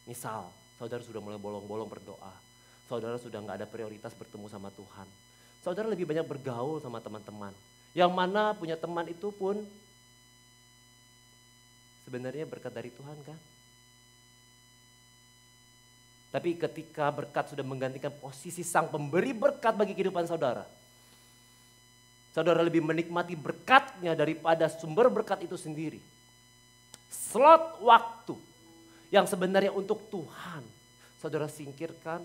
Misal saudara sudah mulai bolong-bolong berdoa. Saudara sudah gak ada prioritas bertemu sama Tuhan. Saudara lebih banyak bergaul sama teman-teman. Yang mana punya teman itu pun sebenarnya berkat dari Tuhan kan? Tapi ketika berkat sudah menggantikan posisi sang pemberi berkat bagi kehidupan saudara. Saudara lebih menikmati berkatnya daripada sumber berkat itu sendiri. Slot waktu yang sebenarnya untuk Tuhan. Saudara singkirkan.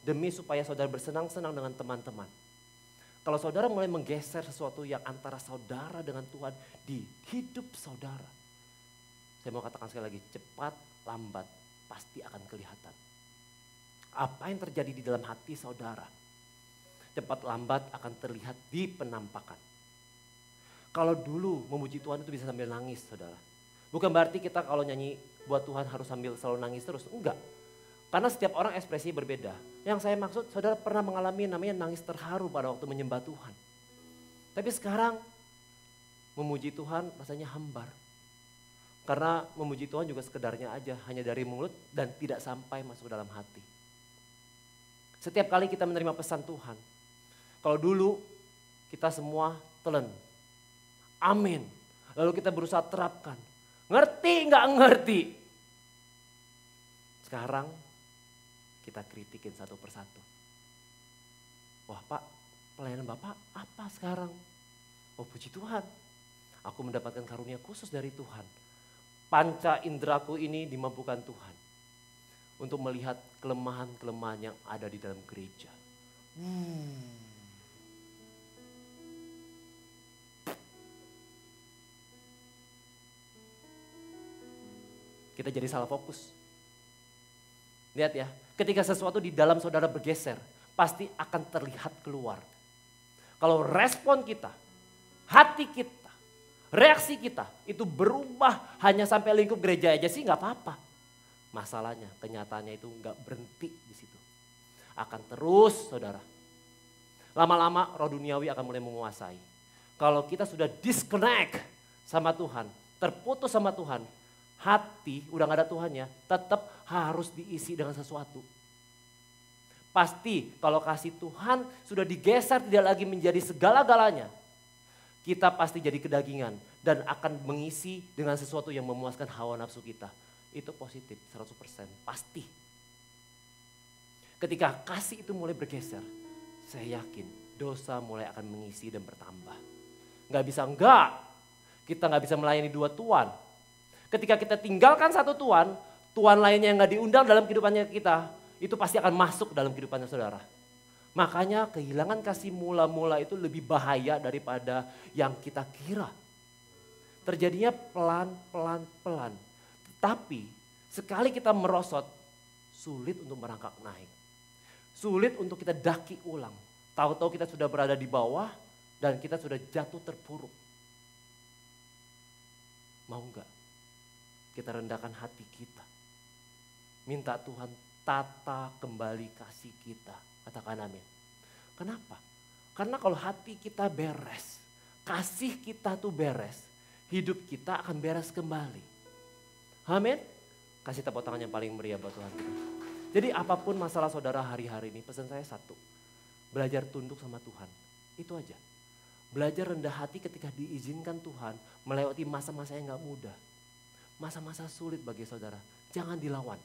Demi supaya saudara bersenang-senang dengan teman-teman. Kalau saudara mulai menggeser sesuatu yang antara saudara dengan Tuhan di hidup saudara. Saya mau katakan sekali lagi, cepat lambat pasti akan kelihatan. Apa yang terjadi di dalam hati saudara, cepat lambat akan terlihat di penampakan. Kalau dulu memuji Tuhan itu bisa sambil nangis saudara. Bukan berarti kita kalau nyanyi buat Tuhan harus sambil selalu nangis terus, enggak. Karena setiap orang ekspresinya berbeda. Yang saya maksud saudara pernah mengalami namanya nangis terharu pada waktu menyembah Tuhan. Tapi sekarang memuji Tuhan rasanya hambar. Karena memuji Tuhan juga sekedarnya aja, hanya dari mulut dan tidak sampai masuk dalam hati. Setiap kali kita menerima pesan Tuhan, kalau dulu kita semua telan, amin. Lalu kita berusaha terapkan, ngerti nggak ngerti. Sekarang kita kritikin satu persatu. Wah Pak, pelayanan Bapak apa sekarang? Oh puji Tuhan, aku mendapatkan karunia khusus dari Tuhan. Panca indraku ini dimampukan Tuhan untuk melihat kelemahan-kelemahan yang ada di dalam gereja. Kita jadi salah fokus. Lihat ya, ketika sesuatu di dalam saudara bergeser, pasti akan terlihat keluar. Kalau respon kita, hati kita, reaksi kita itu berubah hanya sampai lingkup gereja aja sih nggak apa-apa. Masalahnya kenyataannya itu nggak berhenti di situ. Akan terus saudara. Lama-lama roh duniawi akan mulai menguasai. Kalau kita sudah disconnect sama Tuhan, terputus sama Tuhan, hati udah gak ada Tuhannya tetap harus diisi dengan sesuatu. Pasti kalau kasih Tuhan sudah digeser tidak lagi menjadi segala-galanya. Kita pasti jadi kedagingan dan akan mengisi dengan sesuatu yang memuaskan hawa nafsu kita. Itu positif 100% pasti. Ketika kasih itu mulai bergeser, saya yakin dosa mulai akan mengisi dan bertambah. Gak bisa enggak, kita gak bisa melayani dua tuan. Ketika kita tinggalkan satu tuan, tuan lainnya yang gak diundang dalam kehidupannya kita, itu pasti akan masuk dalam kehidupannya saudara. Makanya kehilangan kasih mula-mula itu lebih bahaya daripada yang kita kira. Terjadinya pelan. Tetapi sekali kita merosot, sulit untuk merangkak naik. Sulit untuk kita daki ulang. Tahu-tahu kita sudah berada di bawah dan kita sudah jatuh terpuruk. Mau enggak kita rendahkan hati kita? Minta Tuhan tata kembali kasih kita. Katakan amin. Kenapa? Karena kalau hati kita beres, kasih kita tuh beres, hidup kita akan beres kembali. Amin. Kasih tepuk tangan yang paling meriah buat Tuhan kita. Jadi apapun masalah saudara hari-hari ini, pesan saya satu. Belajar tunduk sama Tuhan. Itu aja. Belajar rendah hati ketika diizinkan Tuhan melewati masa-masa yang gak mudah. Masa-masa sulit bagi saudara. Jangan dilawan.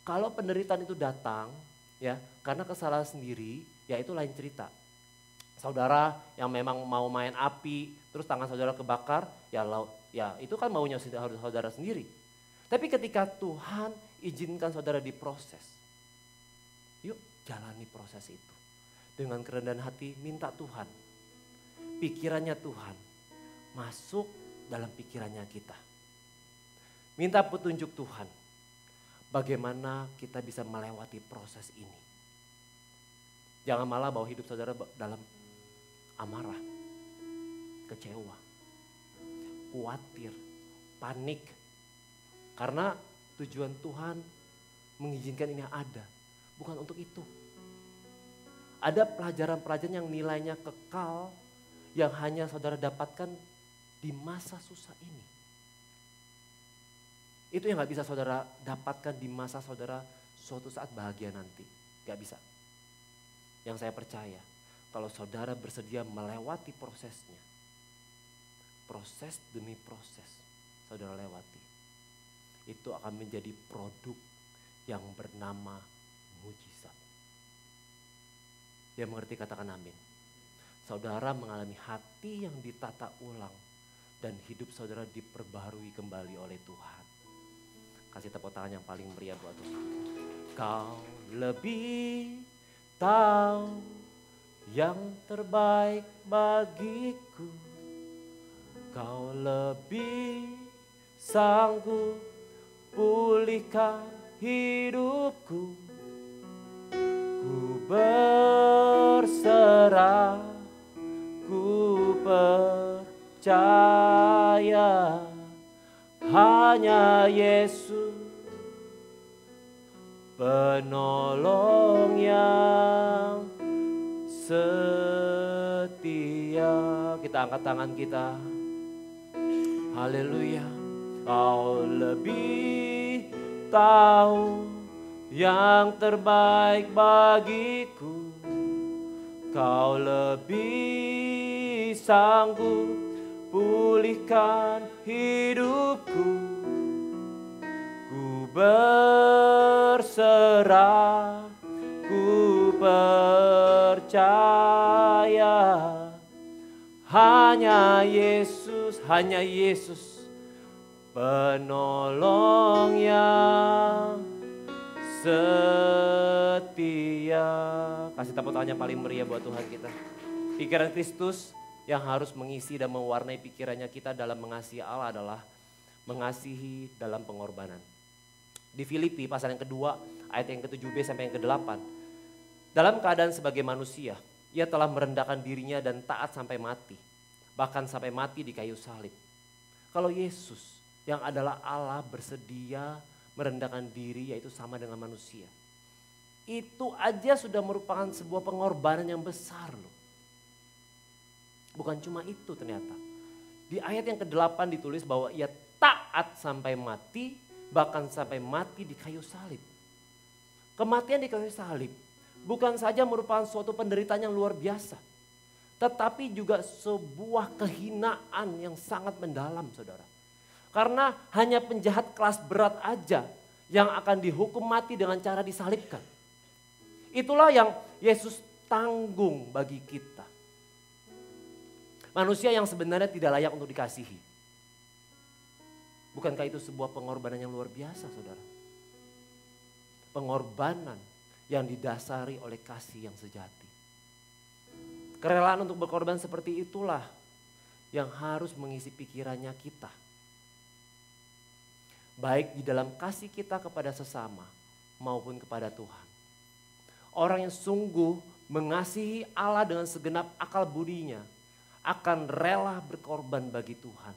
Kalau penderitaan itu datang, ya karena kesalahan sendiri, ya itu lain cerita. Saudara yang memang mau main api, terus tangan saudara kebakar, ya itu kan maunya saudara sendiri. Tapi ketika Tuhan izinkan saudara diproses, yuk jalani proses itu. Dengan kerendahan hati minta Tuhan, pikirannya Tuhan masuk dalam pikirannya kita. Minta petunjuk Tuhan, bagaimana kita bisa melewati proses ini. Jangan malah bawa hidup saudara dalam amarah, kecewa, khawatir, panik. Karena tujuan Tuhan mengizinkan ini ada, bukan untuk itu. Ada pelajaran-pelajaran yang nilainya kekal, yang hanya saudara dapatkan di masa susah ini. Itu yang gak bisa saudara dapatkan di masa saudara suatu saat bahagia nanti. Gak bisa. Yang saya percaya, kalau saudara bersedia melewati prosesnya, proses demi proses saudara lewati, itu akan menjadi produk yang bernama mujizat. Yang mengerti katakan amin. Saudara mengalami hati yang ditata ulang dan hidup saudara diperbarui kembali oleh Tuhan. Kasih tepuk tangan yang paling meriah buat Tuhan. Kau lebih tahu yang terbaik bagiku. Kau lebih sanggup pulihkan hidupku. Ku berserah, ku percaya hanya Yesus penolong yang setia. Kita angkat tangan kita. Haleluya. Kau lebih tahu yang terbaik bagiku. Kau lebih sanggup pulihkan hidupku. Ku berserah, ku percaya hanya Yesus penolong yang setia. Kasih tepuk tangan yang paling meriah buat Tuhan kita. Pikiran Kristus yang harus mengisi dan mewarnai pikirannya kita dalam mengasihi Allah adalah mengasihi dalam pengorbanan. Di Filipi pasal yang kedua ayat yang ke-7b sampai yang ke-8. Dalam keadaan sebagai manusia, ia telah merendahkan dirinya dan taat sampai mati. Bahkan sampai mati di kayu salib. Kalau Yesus yang adalah Allah bersedia merendahkan diri, yaitu sama dengan manusia. Itu aja sudah merupakan sebuah pengorbanan yang besar loh. Bukan cuma itu ternyata. Di ayat yang ke-8 ditulis bahwa ia taat sampai mati, bahkan sampai mati di kayu salib. Kematian di kayu salib bukan saja merupakan suatu penderitaan yang luar biasa, tetapi juga sebuah kehinaan yang sangat mendalam, saudara. Karena hanya penjahat kelas berat aja yang akan dihukum mati dengan cara disalibkan. Itulah yang Yesus tanggung bagi kita. Manusia yang sebenarnya tidak layak untuk dikasihi. Bukankah itu sebuah pengorbanan yang luar biasa, saudara? Pengorbanan yang didasari oleh kasih yang sejati. Kerelaan untuk berkorban seperti itulah yang harus mengisi pikirannya kita. Baik di dalam kasih kita kepada sesama maupun kepada Tuhan. Orang yang sungguh mengasihi Allah dengan segenap akal budinya akan rela berkorban bagi Tuhan.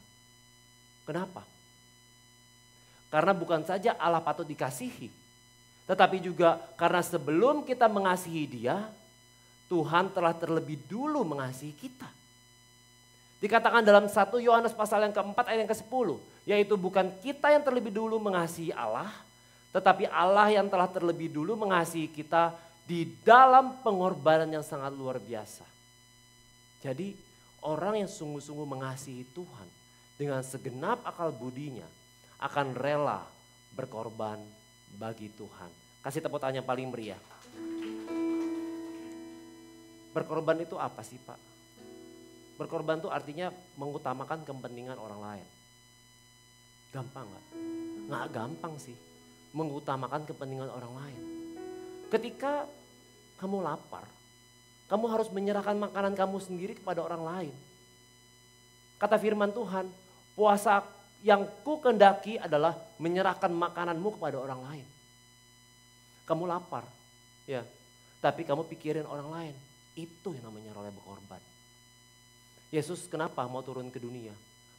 Kenapa? Karena bukan saja Allah patut dikasihi, tetapi juga karena sebelum kita mengasihi Dia, Tuhan telah terlebih dulu mengasihi kita. Dikatakan dalam 1 Yohanes pasal yang keempat ayat yang ke-10, yaitu bukan kita yang terlebih dulu mengasihi Allah, tetapi Allah yang telah terlebih dulu mengasihi kita di dalam pengorbanan yang sangat luar biasa. Jadi orang yang sungguh-sungguh mengasihi Tuhan dengan segenap akal budinya akan rela berkorban bagi Tuhan. Kasih tepuk tangan yang paling meriah. Berkorban itu apa sih Pak? Berkorban itu artinya mengutamakan kepentingan orang lain. Gampang gak? Nggak gampang sih. Mengutamakan kepentingan orang lain. Ketika kamu lapar, kamu harus menyerahkan makanan kamu sendiri kepada orang lain. Kata firman Tuhan, puasa yang ku kendaki adalah menyerahkan makananmu kepada orang lain. Kamu lapar, ya, tapi kamu pikirin orang lain. Itu yang namanya rela berkorban. Yesus kenapa mau turun ke dunia?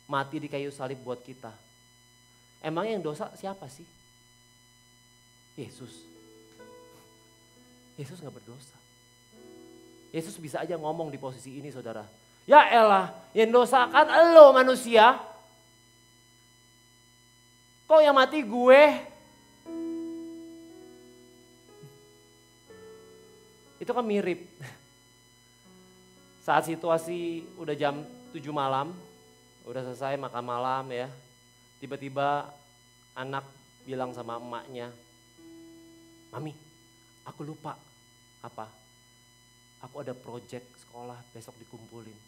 Mati di kayu salib buat kita. Emangnya yang dosa siapa sih? Yesus. Yesus gak berdosa. Yesus bisa aja ngomong di posisi ini saudara. Ya elah, yang dosa kan elo manusia. Kok yang mati gue? Itu kan mirip. Saat situasi udah jam 7 malam, udah selesai makan malam ya. Tiba-tiba anak bilang sama emaknya, Mami, aku lupa. Apa? Aku ada proyek sekolah besok dikumpulin.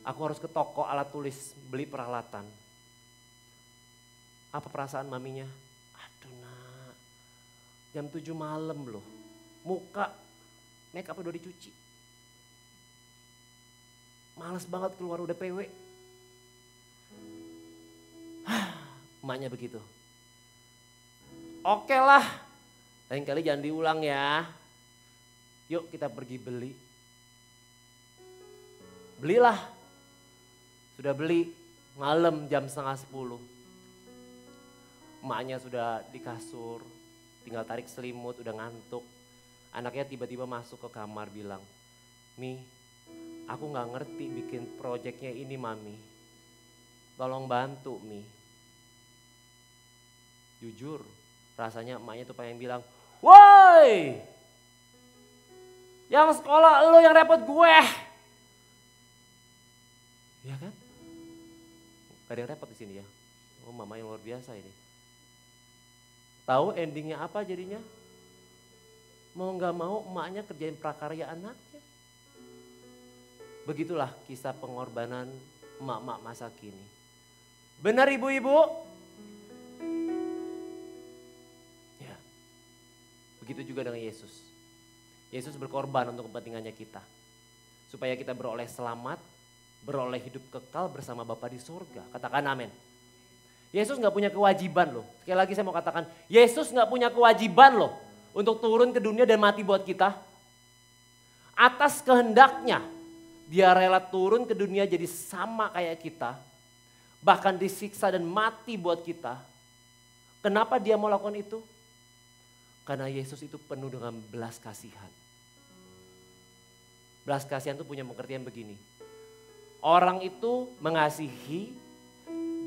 Aku harus ke toko alat tulis beli peralatan. Apa perasaan maminya? Aduh nak, jam 7 malam loh. Muka make up udah dicuci. Males banget keluar udah PW. Emaknya begitu. Oke lah, lain kali jangan diulang ya. Yuk kita pergi beli. Belilah. Sudah beli malam jam 9:30. Emaknya sudah di kasur, tinggal tarik selimut, udah ngantuk. Anaknya tiba-tiba masuk ke kamar bilang, Mi, aku gak ngerti bikin proyeknya ini Mami. Tolong bantu Mi. Jujur, rasanya emaknya tuh pengen bilang, woi, yang sekolah lo yang repot gue. Ya kan? Gak ada yang repot di sini ya. Oh mama yang luar biasa ini. Tahu endingnya apa jadinya? Mau gak mau emaknya kerjain prakarya anaknya. Begitulah kisah pengorbanan emak-emak masa kini. Benar ibu-ibu? Ya. Begitu juga dengan Yesus. Yesus berkorban untuk kepentingannya kita. Supaya kita beroleh selamat, beroleh hidup kekal bersama Bapa di surga. Katakan amin. Yesus gak punya kewajiban loh. Sekali lagi saya mau katakan, Yesus gak punya kewajiban loh. Untuk turun ke dunia dan mati buat kita. Atas kehendaknya, dia rela turun ke dunia jadi sama kayak kita. Bahkan disiksa dan mati buat kita. Kenapa dia mau lakukan itu? Karena Yesus itu penuh dengan belas kasihan. Belas kasihan itu punya pengertian begini. Orang itu mengasihi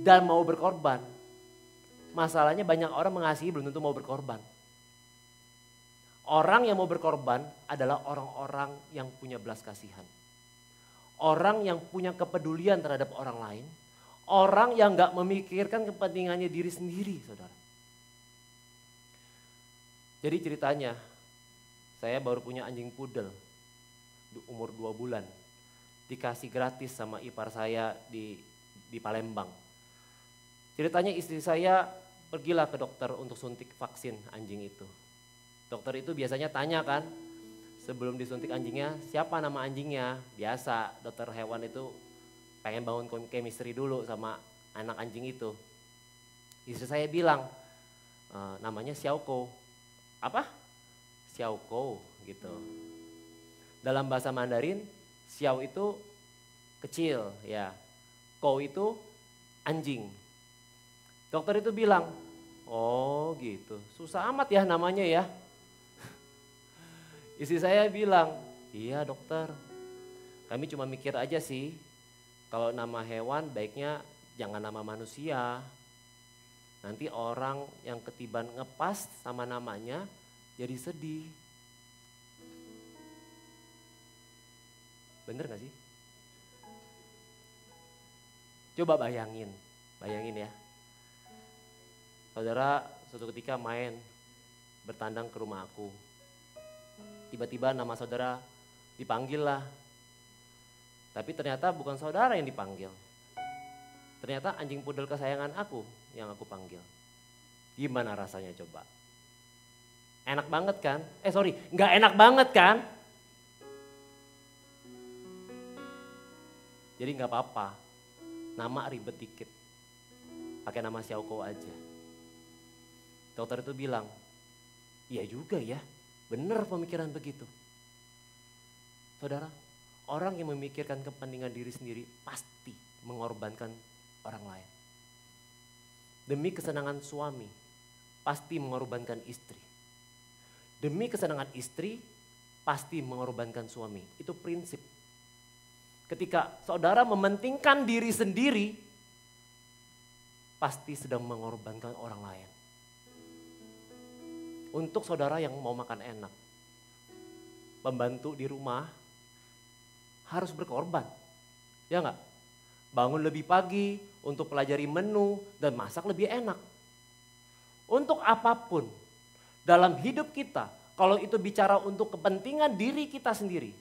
dan mau berkorban. Masalahnya banyak orang mengasihi belum tentu mau berkorban. Orang yang mau berkorban adalah orang-orang yang punya belas kasihan. Orang yang punya kepedulian terhadap orang lain. Orang yang gak memikirkan kepentingannya diri sendiri, saudara. Jadi ceritanya, saya baru punya anjing pudel, umur 2 bulan. Dikasih gratis sama ipar saya di Palembang. Ceritanya istri saya pergilah ke dokter untuk suntik vaksin anjing itu. Dokter itu biasanya tanya kan, sebelum disuntik anjingnya, siapa nama anjingnya? Biasa dokter hewan itu pengen bangun chemistry dulu sama anak anjing itu. Istri saya bilang, namanya Xiaoko. Apa? Xiaoko gitu. Dalam bahasa Mandarin, Xiao itu kecil ya, Kou itu anjing. Dokter itu bilang, oh gitu, susah amat ya namanya ya. Istri saya bilang, iya dokter, kami cuma mikir aja sih, kalau nama hewan baiknya jangan nama manusia. Nanti orang yang ketiban ngepas sama namanya jadi sedih. Bener gak sih? Coba bayangin ya. Saudara suatu ketika main bertandang ke rumah aku. Tiba-tiba nama saudara dipanggil lah. Tapi ternyata bukan saudara yang dipanggil. Ternyata anjing pudel kesayangan aku yang aku panggil. Gimana rasanya coba? Enak banget kan? Nggak enak banget kan? Jadi nggak apa-apa, nama ribet dikit. Pakai nama Xiaoko aja. Dokter itu bilang, iya juga ya. Benar pemikiran begitu. Saudara, orang yang memikirkan kepentingan diri sendiri pasti mengorbankan orang lain. Demi kesenangan suami, pasti mengorbankan istri. Demi kesenangan istri, pasti mengorbankan suami. Itu prinsip. Ketika saudara mementingkan diri sendiri, pasti sedang mengorbankan orang lain. Untuk saudara yang mau makan enak, pembantu di rumah harus berkorban, ya enggak? Bangun lebih pagi untuk pelajari menu dan masak lebih enak. Untuk apapun dalam hidup kita, kalau itu bicara untuk kepentingan diri kita sendiri,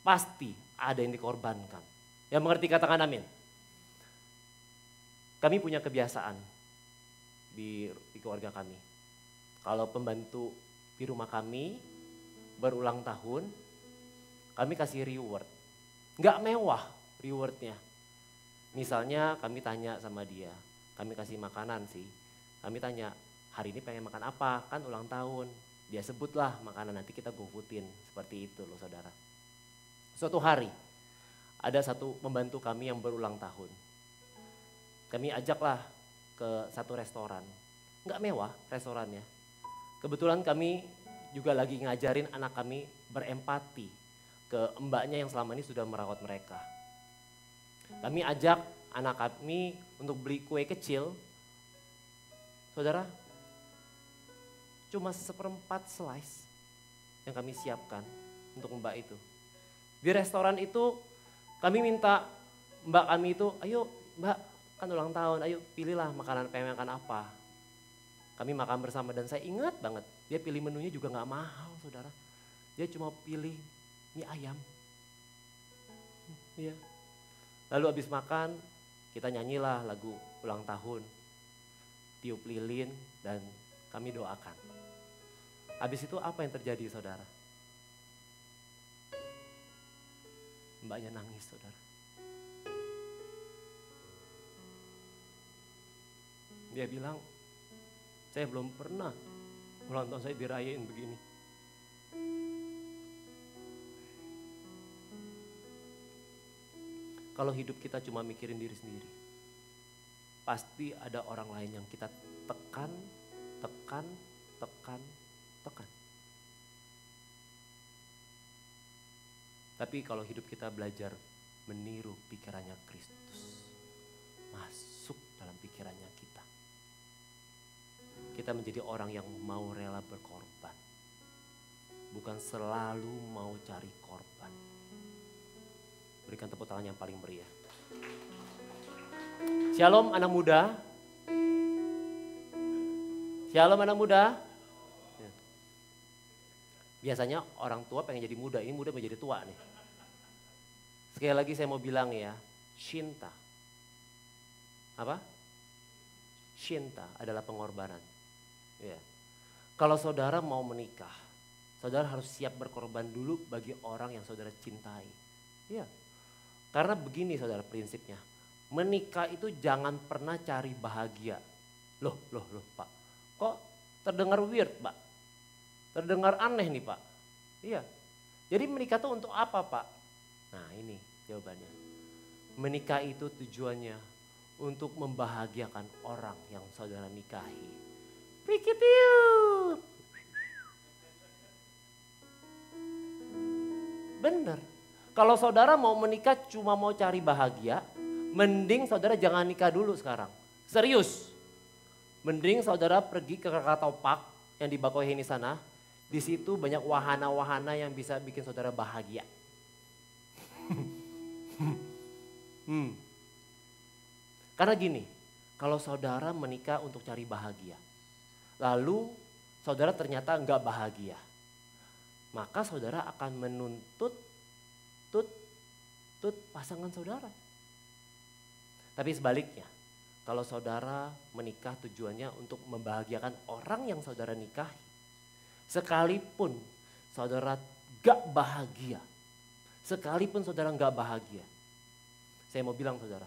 pasti ada yang dikorbankan. Yang mengerti katakan amin. Kami punya kebiasaan di keluarga kami. Kalau pembantu di rumah kami berulang tahun, kami kasih reward. Nggak mewah rewardnya. Misalnya kami tanya sama dia, kami kasih makanan sih. Kami tanya, hari ini pengen makan apa? Kan ulang tahun. Dia sebutlah makanan, nanti kita gofoodin. Seperti itu loh saudara. Suatu hari, ada satu pembantu kami yang berulang tahun. Kami ajaklah ke satu restoran. Nggak mewah restorannya. Kebetulan kami juga lagi ngajarin anak kami berempati ke mbaknya yang selama ini sudah merawat mereka. Kami ajak anak kami untuk beli kue kecil. Saudara, cuma 1/4 slice yang kami siapkan untuk mbak itu. Di restoran itu kami minta mbak kami itu, ayo mbak kan ulang tahun, ayo pilihlah makanan, pengen makan apa. Kami makan bersama dan saya ingat banget, dia pilih menunya juga gak mahal saudara. Dia cuma pilih mie ayam. Iya. Lalu habis makan, kita nyanyilah lagu ulang tahun. Tiup lilin dan kami doakan. Habis itu apa yang terjadi saudara? Mbaknya nangis saudara. Dia bilang, saya belum pernah ulang tahun saya dirayain begini. Kalau hidup kita cuma mikirin diri sendiri, pasti ada orang lain yang kita tekan. Tapi kalau hidup kita belajar meniru pikirannya Kristus, masuk dalam pikirannya kita menjadi orang yang mau rela berkorban. Bukan selalu mau cari korban. Berikan tepuk tangan yang paling meriah. Shalom anak muda. Shalom anak muda. Biasanya orang tua pengen jadi muda, ini muda menjadi tua nih. Sekali lagi saya mau bilang ya, cinta. Apa? Cinta adalah pengorbanan. Ya. Kalau saudara mau menikah, saudara harus siap berkorban dulu bagi orang yang saudara cintai. Iya. Karena begini saudara prinsipnya, menikah itu jangan pernah cari bahagia. Loh Pak, kok terdengar weird Pak? Terdengar aneh nih Pak. Iya, jadi menikah itu untuk apa Pak? Nah ini jawabannya. Menikah itu tujuannya untuk membahagiakan orang yang saudara nikahi. Pikitiu. Bener. Kalau saudara mau menikah cuma mau cari bahagia, mending saudara jangan nikah dulu sekarang. Serius. Mending saudara pergi ke Krakatopak yang di Bakauheni sana. Di situ banyak wahana-wahana yang bisa bikin saudara bahagia. Karena gini, kalau saudara menikah untuk cari bahagia, lalu saudara ternyata enggak bahagia, maka saudara akan menuntut pasangan saudara. Tapi sebaliknya, kalau saudara menikah tujuannya untuk membahagiakan orang yang saudara nikahi, sekalipun saudara gak bahagia, sekalipun saudara gak bahagia, saya mau bilang saudara,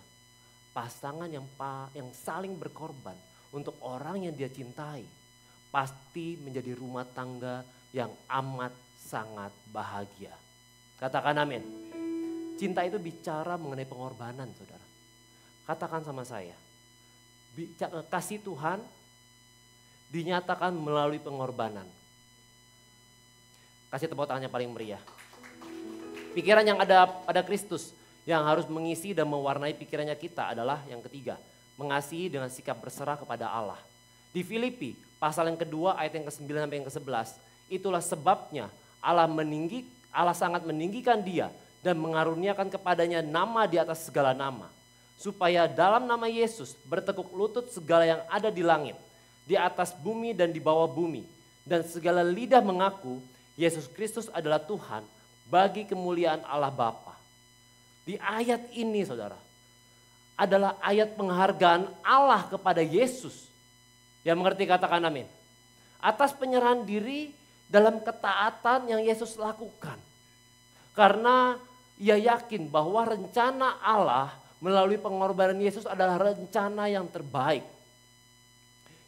pasangan yang saling berkorban untuk orang yang dia cintai, pasti menjadi rumah tangga yang amat sangat bahagia. Katakan amin. Cinta itu bicara mengenai pengorbanan saudara. Katakan sama saya, kasih Tuhan dinyatakan melalui pengorbanan. Kasih tepuk tangannya paling meriah. Pikiran yang ada pada Kristus yang harus mengisi dan mewarnai pikirannya kita adalah yang ketiga, mengasihi dengan sikap berserah kepada Allah. Di Filipi pasal yang kedua ayat yang ke-9 sampai yang ke-11, itulah sebabnya Allah sangat meninggikan dia dan mengaruniakan kepadanya nama di atas segala nama. Supaya dalam nama Yesus bertekuk lutut segala yang ada di langit, di atas bumi dan di bawah bumi. Dan segala lidah mengaku Yesus Kristus adalah Tuhan bagi kemuliaan Allah Bapa. Di ayat ini saudara, adalah ayat penghargaan Allah kepada Yesus. Yang mengerti katakan amin. Atas penyerahan diri dalam ketaatan yang Yesus lakukan. Karena ia yakin bahwa rencana Allah melalui pengorbanan Yesus adalah rencana yang terbaik.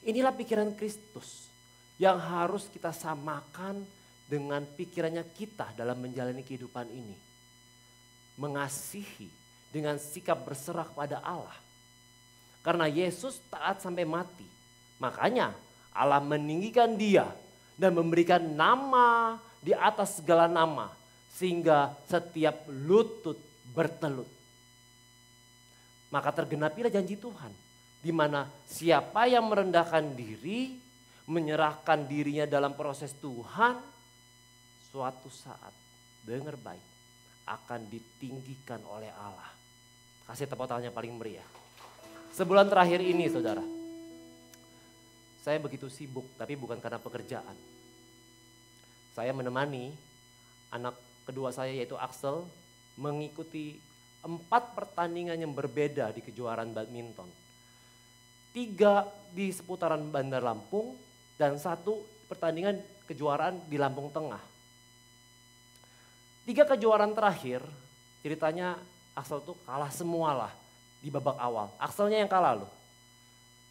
Inilah pikiran Kristus yang harus kita samakan dengan pikirannya kita dalam menjalani kehidupan ini. Mengasihi dengan sikap berserah kepada Allah. Karena Yesus taat sampai mati. Makanya Allah meninggikan dia dan memberikan nama di atas segala nama. Sehingga setiap lutut bertelut. Maka tergenapilah janji Tuhan. Di mana siapa yang merendahkan diri, menyerahkan dirinya dalam proses Tuhan, suatu saat, dengar baik, akan ditinggikan oleh Allah. Kasih tepuk tangannya paling meriah. Sebulan terakhir ini saudara, saya begitu sibuk tapi bukan karena pekerjaan. Saya menemani anak kedua saya yaitu Axel mengikuti 4 pertandingan yang berbeda di kejuaraan badminton. 3 di seputaran Bandar Lampung dan 1 pertandingan kejuaraan di Lampung Tengah. 3 kejuaraan terakhir ceritanya Axel tuh kalah semua lah di babak awal. Axelnya yang kalah loh.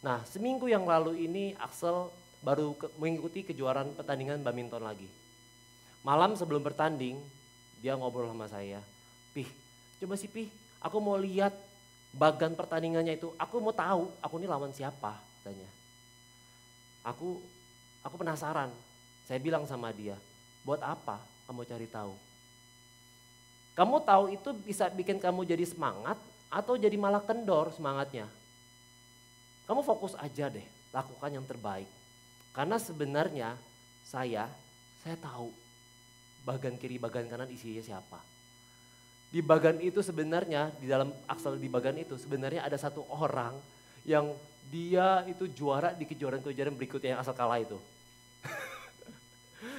Nah seminggu yang lalu ini Axel baru mengikuti kejuaraan pertandingan badminton lagi. Malam sebelum bertanding dia ngobrol sama saya. Pih, coba sih Pih, aku mau lihat bagan pertandingannya itu. Aku mau tahu aku ini lawan siapa katanya. Aku penasaran. Saya bilang sama dia, buat apa kamu cari tahu? Kamu tahu itu bisa bikin kamu jadi semangat atau jadi malah kendor semangatnya. Kamu fokus aja deh, lakukan yang terbaik. Karena sebenarnya saya tahu bagan kiri, bagan kanan isinya siapa. Di bagan itu sebenarnya, di dalam Axel di bagan itu sebenarnya ada 1 orang yang dia itu juara di kejuaraan-kejuaraan berikutnya yang Axel kalah itu.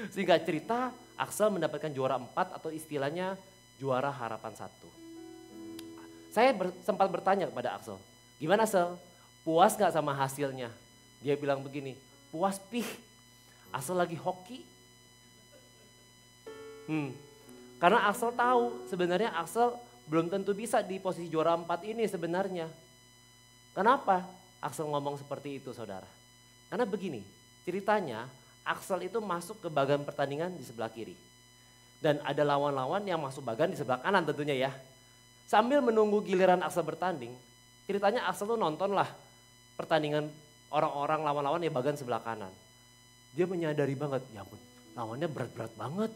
Sehingga cerita Axel mendapatkan juara 4 atau istilahnya juara harapan 1. Saya sempat bertanya kepada Axel, gimana Axel? Puas gak sama hasilnya? Dia bilang begini, puas Pih, Axel lagi hoki. Karena Axel tahu sebenarnya Axel belum tentu bisa di posisi juara 4 ini sebenarnya. Kenapa Axel ngomong seperti itu saudara? Karena begini, ceritanya Axel itu masuk ke bagan pertandingan di sebelah kiri. Dan ada lawan-lawan yang masuk bagan di sebelah kanan tentunya ya. Sambil menunggu giliran Axel bertanding, ceritanya Axel tuh nonton lah pertandingan orang-orang lawan-lawan yang bagan sebelah kanan. Dia menyadari banget, ya ampun lawannya berat-berat banget.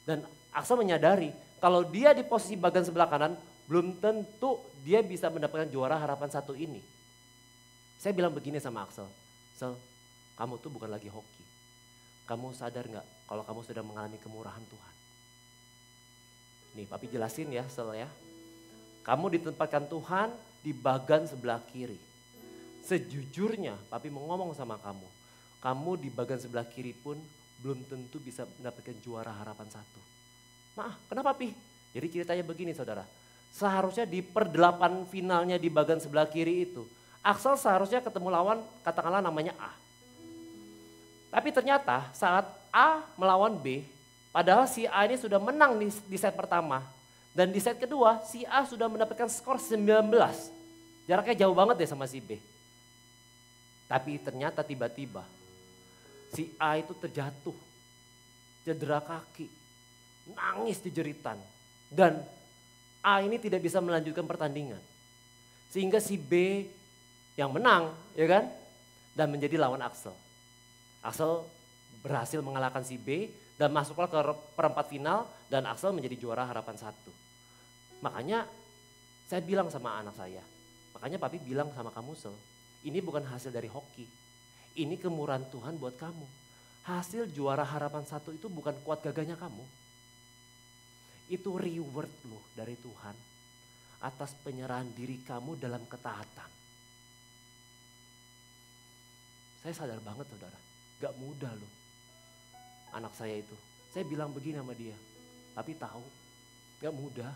Dan Axel menyadari kalau dia di posisi bagan sebelah kanan, belum tentu dia bisa mendapatkan juara harapan 1 ini. Saya bilang begini sama Axel, Axel kamu tuh bukan lagi hoki. Kamu sadar gak kalau kamu sudah mengalami kemurahan Tuhan? Nih papi jelasin ya Axel ya. Kamu ditempatkan Tuhan di bagan sebelah kiri. Sejujurnya papi mau ngomong sama kamu. Kamu di bagan sebelah kiri pun belum tentu bisa mendapatkan juara harapan 1. Maaf, kenapa Pi? Jadi ceritanya begini saudara. Seharusnya di per-8 finalnya di bagan sebelah kiri itu, Axel seharusnya ketemu lawan katakanlah namanya A. Tapi ternyata saat A melawan B, padahal si A ini sudah menang di set pertama. Dan di set kedua si A sudah mendapatkan skor 19. Jaraknya jauh banget deh sama si B. Tapi ternyata tiba-tiba si A itu terjatuh, cedera kaki, nangis di jeritan. Dan A ini tidak bisa melanjutkan pertandingan. Sehingga si B yang menang, ya kan? Dan menjadi lawan Axel. Axel berhasil mengalahkan si B dan masuklah ke perempat final dan Axel menjadi juara harapan 1. Makanya saya bilang sama anak saya, makanya papi bilang sama kamu Sel, ini bukan hasil dari hoki. Ini kemurahan Tuhan buat kamu. Hasil juara harapan 1 itu bukan kuat gagahnya kamu. Itu reward loh dari Tuhan atas penyerahan diri kamu dalam ketaatan. Saya sadar banget saudara, gak mudah loh anak saya itu. Saya bilang begini sama dia, tapi tahu gak mudah.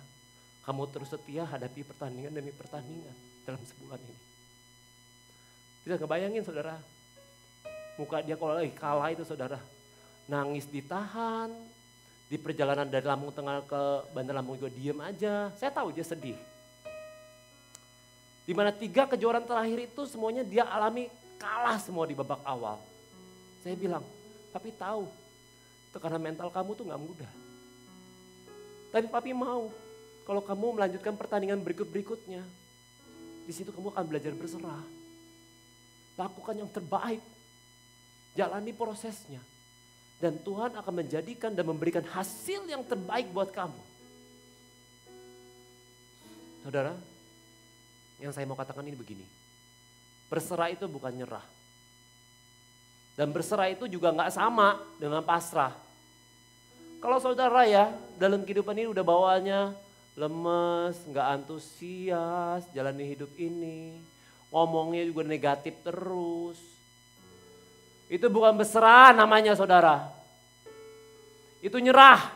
Kamu terus setia hadapi pertandingan demi pertandingan dalam sebulan ini. Bisa kebayangin saudara, muka dia kalau lagi kalah itu saudara, nangis ditahan, di perjalanan dari Lampung Tengah ke Bandar Lampung juga diem aja. Saya tahu dia sedih. Dimana 3 kejuaraan terakhir itu semuanya dia alami kalah semua di babak awal. Saya bilang, papi tahu tekanan mental kamu tuh gak mudah. Tapi papi mau kalau kamu melanjutkan pertandingan berikut-berikutnya, di situ kamu akan belajar berserah. Lakukan yang terbaik, jalani prosesnya. Dan Tuhan akan menjadikan dan memberikan hasil yang terbaik buat kamu. Saudara, yang saya mau katakan ini begini. Berserah itu bukan nyerah. Dan berserah itu juga gak sama dengan pasrah. Kalau saudara ya dalam kehidupan ini udah bawaannya lemes, gak antusias, jalani hidup ini. Ngomongnya juga negatif terus. Itu bukan berserah namanya saudara. Itu nyerah.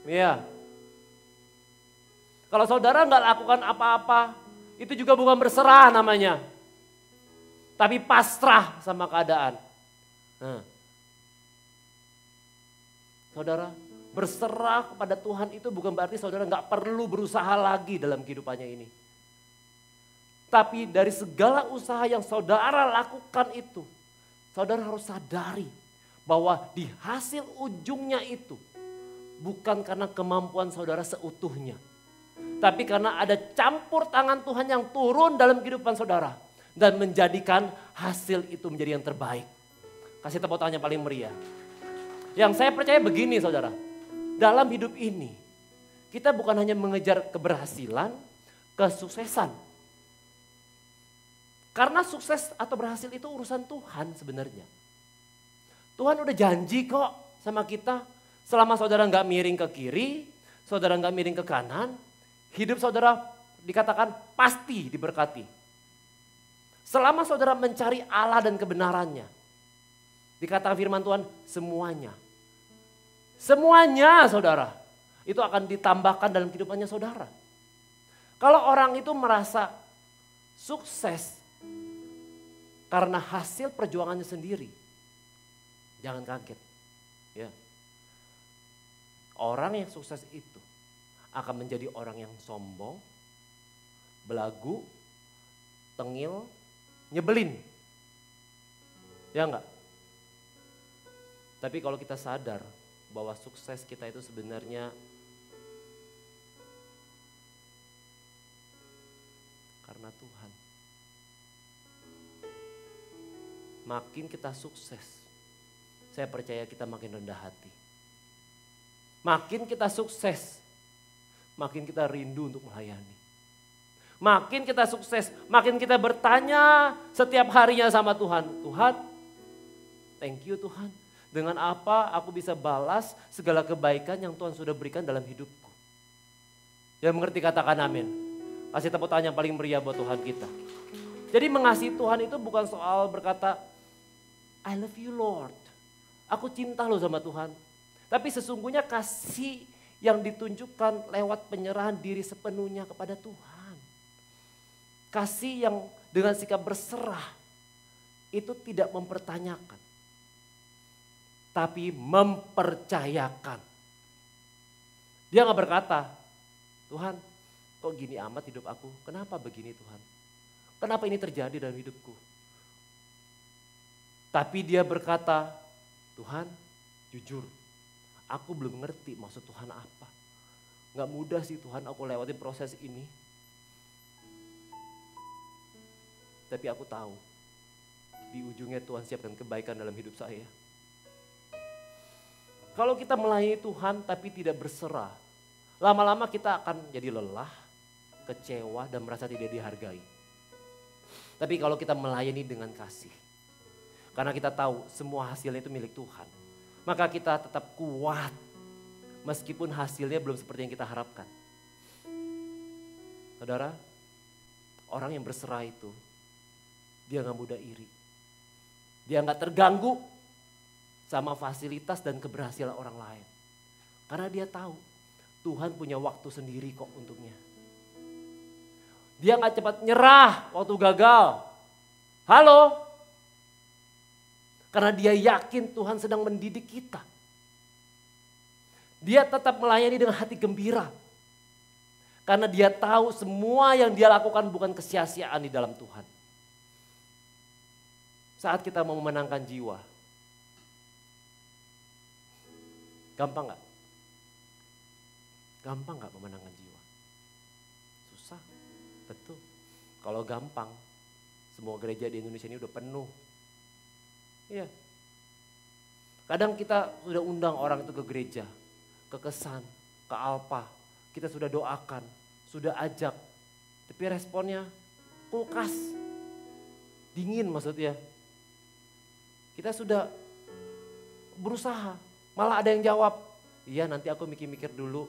Iya. Kalau saudara nggak lakukan apa-apa, itu juga bukan berserah namanya. Tapi pasrah sama keadaan. Nah. Saudara, berserah kepada Tuhan itu bukan berarti saudara nggak perlu berusaha lagi dalam kehidupannya ini. Tapi dari segala usaha yang saudara lakukan itu, saudara harus sadari bahwa di hasil ujungnya itu bukan karena kemampuan saudara seutuhnya. Tapi karena ada campur tangan Tuhan yang turun dalam kehidupan saudara. Dan menjadikan hasil itu menjadi yang terbaik. Kasih tepuk tangan yang paling meriah. Yang saya percaya begini saudara. Dalam hidup ini kita bukan hanya mengejar keberhasilan, kesuksesan. Karena sukses atau berhasil itu urusan Tuhan sebenarnya. Tuhan udah janji kok sama kita. Selama saudara gak miring ke kiri, saudara gak miring ke kanan, hidup saudara dikatakan pasti diberkati. Selama saudara mencari Allah dan kebenarannya, dikatakan firman Tuhan semuanya. Semuanya saudara, itu akan ditambahkan dalam kehidupannya saudara. Kalau orang itu merasa sukses karena hasil perjuangannya sendiri, jangan kaget. Ya. Orang yang sukses itu akan menjadi orang yang sombong, belagu, tengil, nyebelin. Ya enggak? Tapi kalau kita sadar bahwa sukses kita itu sebenarnya karena Tuhan. Makin kita sukses, saya percaya kita makin rendah hati. Makin kita sukses, makin kita rindu untuk melayani. Makin kita sukses, makin kita bertanya setiap harinya sama Tuhan. Tuhan, thank you Tuhan. Dengan apa aku bisa balas segala kebaikan yang Tuhan sudah berikan dalam hidupku. Yang mengerti katakan amin. Kasih tepuk tangan yang paling meriah buat Tuhan kita. Jadi mengasihi Tuhan itu bukan soal berkata, I love you Lord. Aku cinta lo sama Tuhan. Tapi sesungguhnya kasih yang ditunjukkan lewat penyerahan diri sepenuhnya kepada Tuhan. Kasih yang dengan sikap berserah itu tidak mempertanyakan. Tapi mempercayakan. Dia gak berkata, Tuhan kok gini amat hidup aku, kenapa begini Tuhan? Kenapa ini terjadi dalam hidupku? Tapi dia berkata, Tuhan jujur, aku belum ngerti maksud Tuhan apa. Gak mudah sih Tuhan aku lewatin proses ini. Tapi aku tahu, di ujungnya Tuhan siapkan kebaikan dalam hidup saya. Kalau kita melayani Tuhan tapi tidak berserah, lama-lama kita akan jadi lelah, kecewa dan merasa tidak dihargai. Tapi kalau kita melayani dengan kasih, karena kita tahu semua hasilnya itu milik Tuhan, maka kita tetap kuat meskipun hasilnya belum seperti yang kita harapkan. Saudara, orang yang berserah itu, dia gak mudah iri. Dia gak terganggu sama fasilitas dan keberhasilan orang lain. Karena dia tahu Tuhan punya waktu sendiri kok untuknya. Dia gak cepat nyerah waktu gagal. Halo? Karena dia yakin Tuhan sedang mendidik kita. Dia tetap melayani dengan hati gembira. Karena dia tahu semua yang dia lakukan bukan kesia-siaan di dalam Tuhan. Saat kita mau memenangkan jiwa, gampang gak? Gampang gak memenangkan jiwa? Susah, betul. Kalau gampang, semua gereja di Indonesia ini udah penuh. Iya. Kadang kita sudah undang orang itu ke gereja, ke Kesan, ke Alpa. Kita sudah doakan, sudah ajak. Tapi responnya kulkas, dingin maksudnya. Kita sudah berusaha, malah ada yang jawab, iya nanti aku mikir-mikir dulu.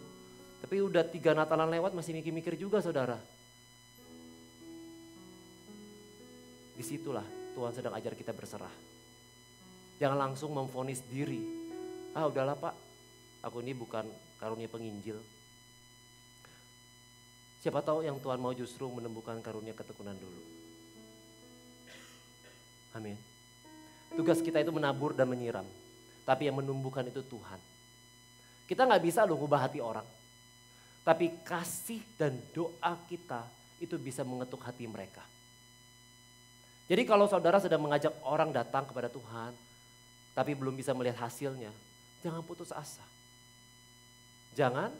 Tapi udah 3 Natalan lewat masih mikir-mikir juga saudara. Disitulah Tuhan sedang ajar kita berserah. Jangan langsung memvonis diri. Ah udahlah Pak, aku ini bukan karunia penginjil. Siapa tahu yang Tuhan mau justru menemukan karunia ketekunan dulu. Amin. Tugas kita itu menabur dan menyiram. Tapi yang menumbuhkan itu Tuhan. Kita gak bisa loh ngubah hati orang. Tapi kasih dan doa kita itu bisa mengetuk hati mereka. Jadi kalau saudara sedang mengajak orang datang kepada Tuhan, tapi belum bisa melihat hasilnya, jangan putus asa. Jangan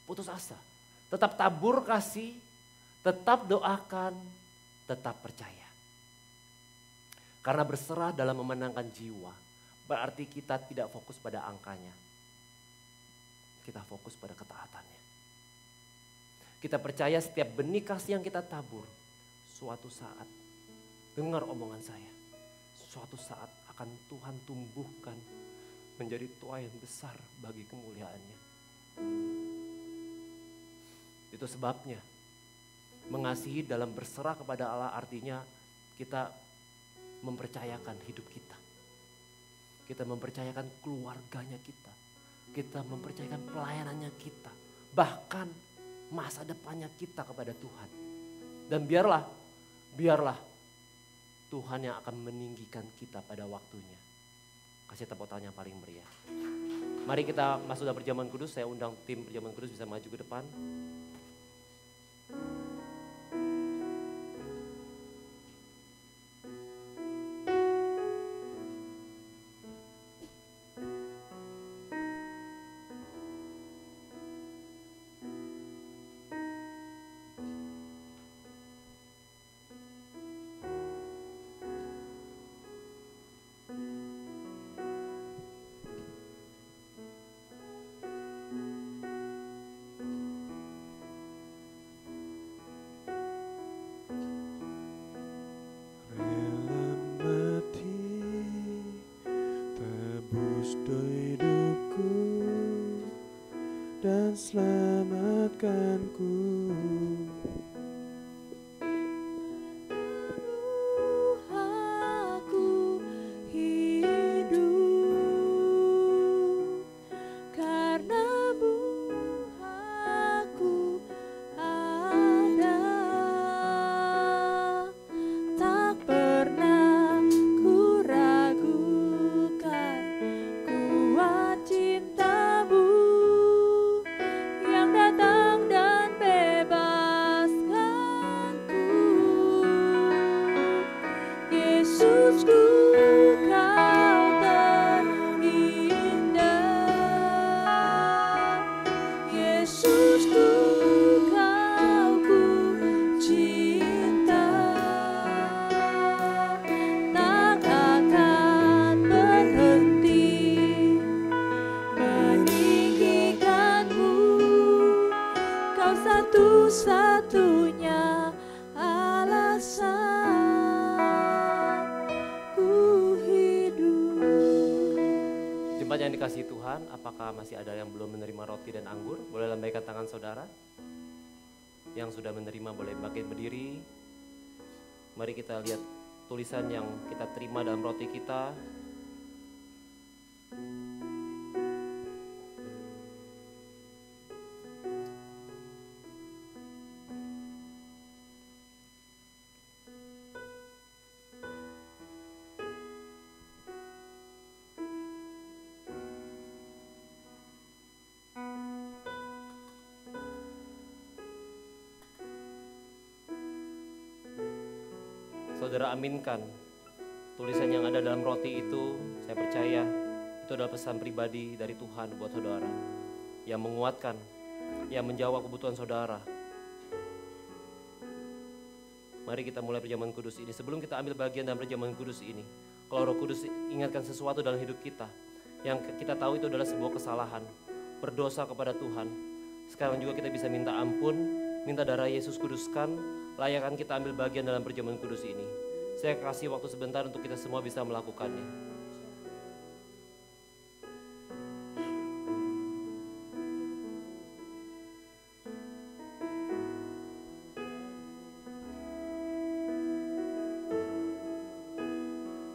putus asa. Tetap tabur kasih, tetap doakan, tetap percaya. Karena berserah dalam memenangkan jiwa, berarti kita tidak fokus pada angkanya. Kita fokus pada ketaatannya. Kita percaya setiap benih kasih yang kita tabur, suatu saat, dengar omongan saya, suatu saat akan Tuhan tumbuhkan menjadi tuai yang besar bagi kemuliaannya. Itu sebabnya mengasihi dalam berserah kepada Allah artinya kita mempercayakan hidup kita. Kita mempercayakan keluarganya kita. Kita mempercayakan pelayanannya kita. Bahkan masa depannya kita kepada Tuhan. Dan biarlah Tuhan yang akan meninggikan kita pada waktunya. Kasih tepuk tangan yang paling meriah. Mari kita masuk dalam perjamuan kudus. Saya undang tim perjamuan kudus bisa maju ke depan. Dan selamatkanku. Aku hidup karenamu, aku ada. Tak pernah ku ragukan kuat cintamu yang datang dan bebaskanku. Yesusku, kau terindah. Yesusku, kau ku cinta. Tak akan berhenti meninggikanmu. Kau satu-satunya alasan ku hidup. Jemaat yang dikasihi Tuhan, apakah masih ada yang belum menerima roti dan anggur? Boleh lambaikan tangan saudara. Yang sudah menerima boleh bangkit berdiri. Mari kita lihat tulisan yang kita terima dalam roti kita. Saudara aminkan tulisan yang ada dalam roti itu. Saya percaya itu adalah pesan pribadi dari Tuhan buat saudara, yang menguatkan, yang menjawab kebutuhan saudara. Mari kita mulai perjamuan kudus ini. Sebelum kita ambil bagian dalam perjamuan kudus ini, kalau Roh Kudus ingatkan sesuatu dalam hidup kita yang kita tahu itu adalah sebuah kesalahan, berdosa kepada Tuhan, sekarang juga kita bisa minta ampun, minta darah Yesus kuduskan, layakkan kita ambil bagian dalam perjamuan kudus ini. Saya kasih waktu sebentar untuk kita semua bisa melakukannya.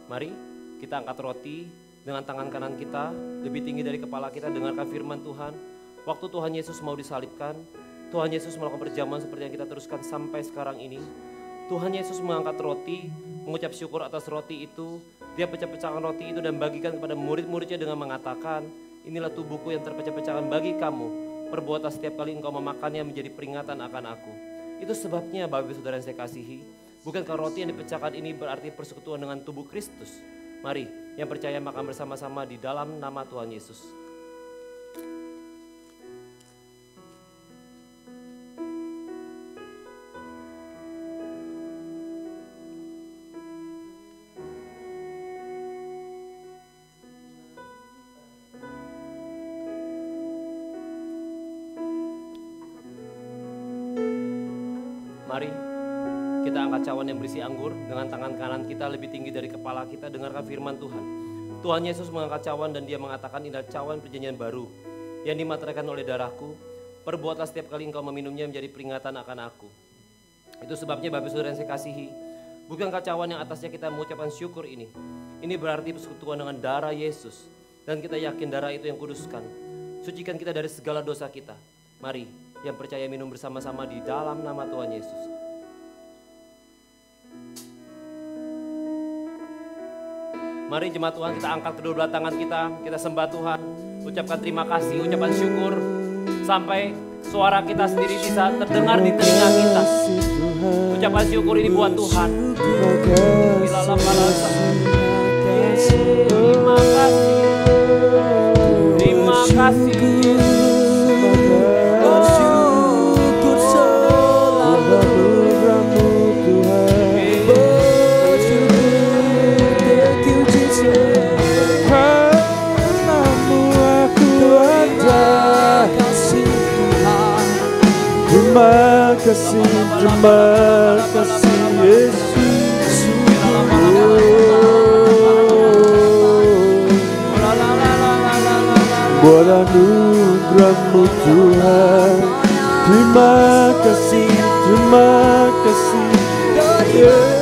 Mari kita angkat roti dengan tangan kanan kita lebih tinggi dari kepala kita, dengarkan firman Tuhan. Waktu Tuhan Yesus mau disalibkan, Tuhan Yesus melakukan perjamuan seperti yang kita teruskan sampai sekarang ini. Tuhan Yesus mengangkat roti, mengucap syukur atas roti itu. Dia pecah-pecahkan roti itu dan bagikan kepada murid-muridnya dengan mengatakan, inilah tubuhku yang terpecah-pecahkan bagi kamu. Perbuatlah setiap kali engkau memakannya menjadi peringatan akan aku. Itu sebabnya Bapak Ibu Saudara yang saya kasihi, bukankah roti yang dipecahkan ini berarti persekutuan dengan tubuh Kristus? Mari yang percaya makan bersama-sama di dalam nama Tuhan Yesus. Mari kita angkat cawan yang berisi anggur dengan tangan kanan kita lebih tinggi dari kepala kita. Dengarkan firman Tuhan. Tuhan Yesus mengangkat cawan dan dia mengatakan, inilah cawan perjanjian baru yang dimateraikan oleh darahku. Perbuatlah setiap kali engkau meminumnya menjadi peringatan akan aku. Itu sebabnya Bapak Saudara yang saya kasihi, bukankah cawan yang atasnya kita mengucapkan syukur ini? Ini berarti persekutuan dengan darah Yesus. Dan kita yakin darah itu yang kuduskan, sucikan kita dari segala dosa kita. Mari yang percaya minum bersama-sama di dalam nama Tuhan Yesus. Mari jemaat Tuhan kita angkat kedua belah tangan kita sembah Tuhan. Ucapkan terima kasih, ucapan syukur. Sampai suara kita sendiri bisa terdengar di telinga kita. Ucapan syukur ini buat Tuhan. Terima kasih. Terima kasih. Terima kasih, terima kasih Yesus. Buat anugerah-Mu Tuhan. Terima kasih, terima kasih Yesus.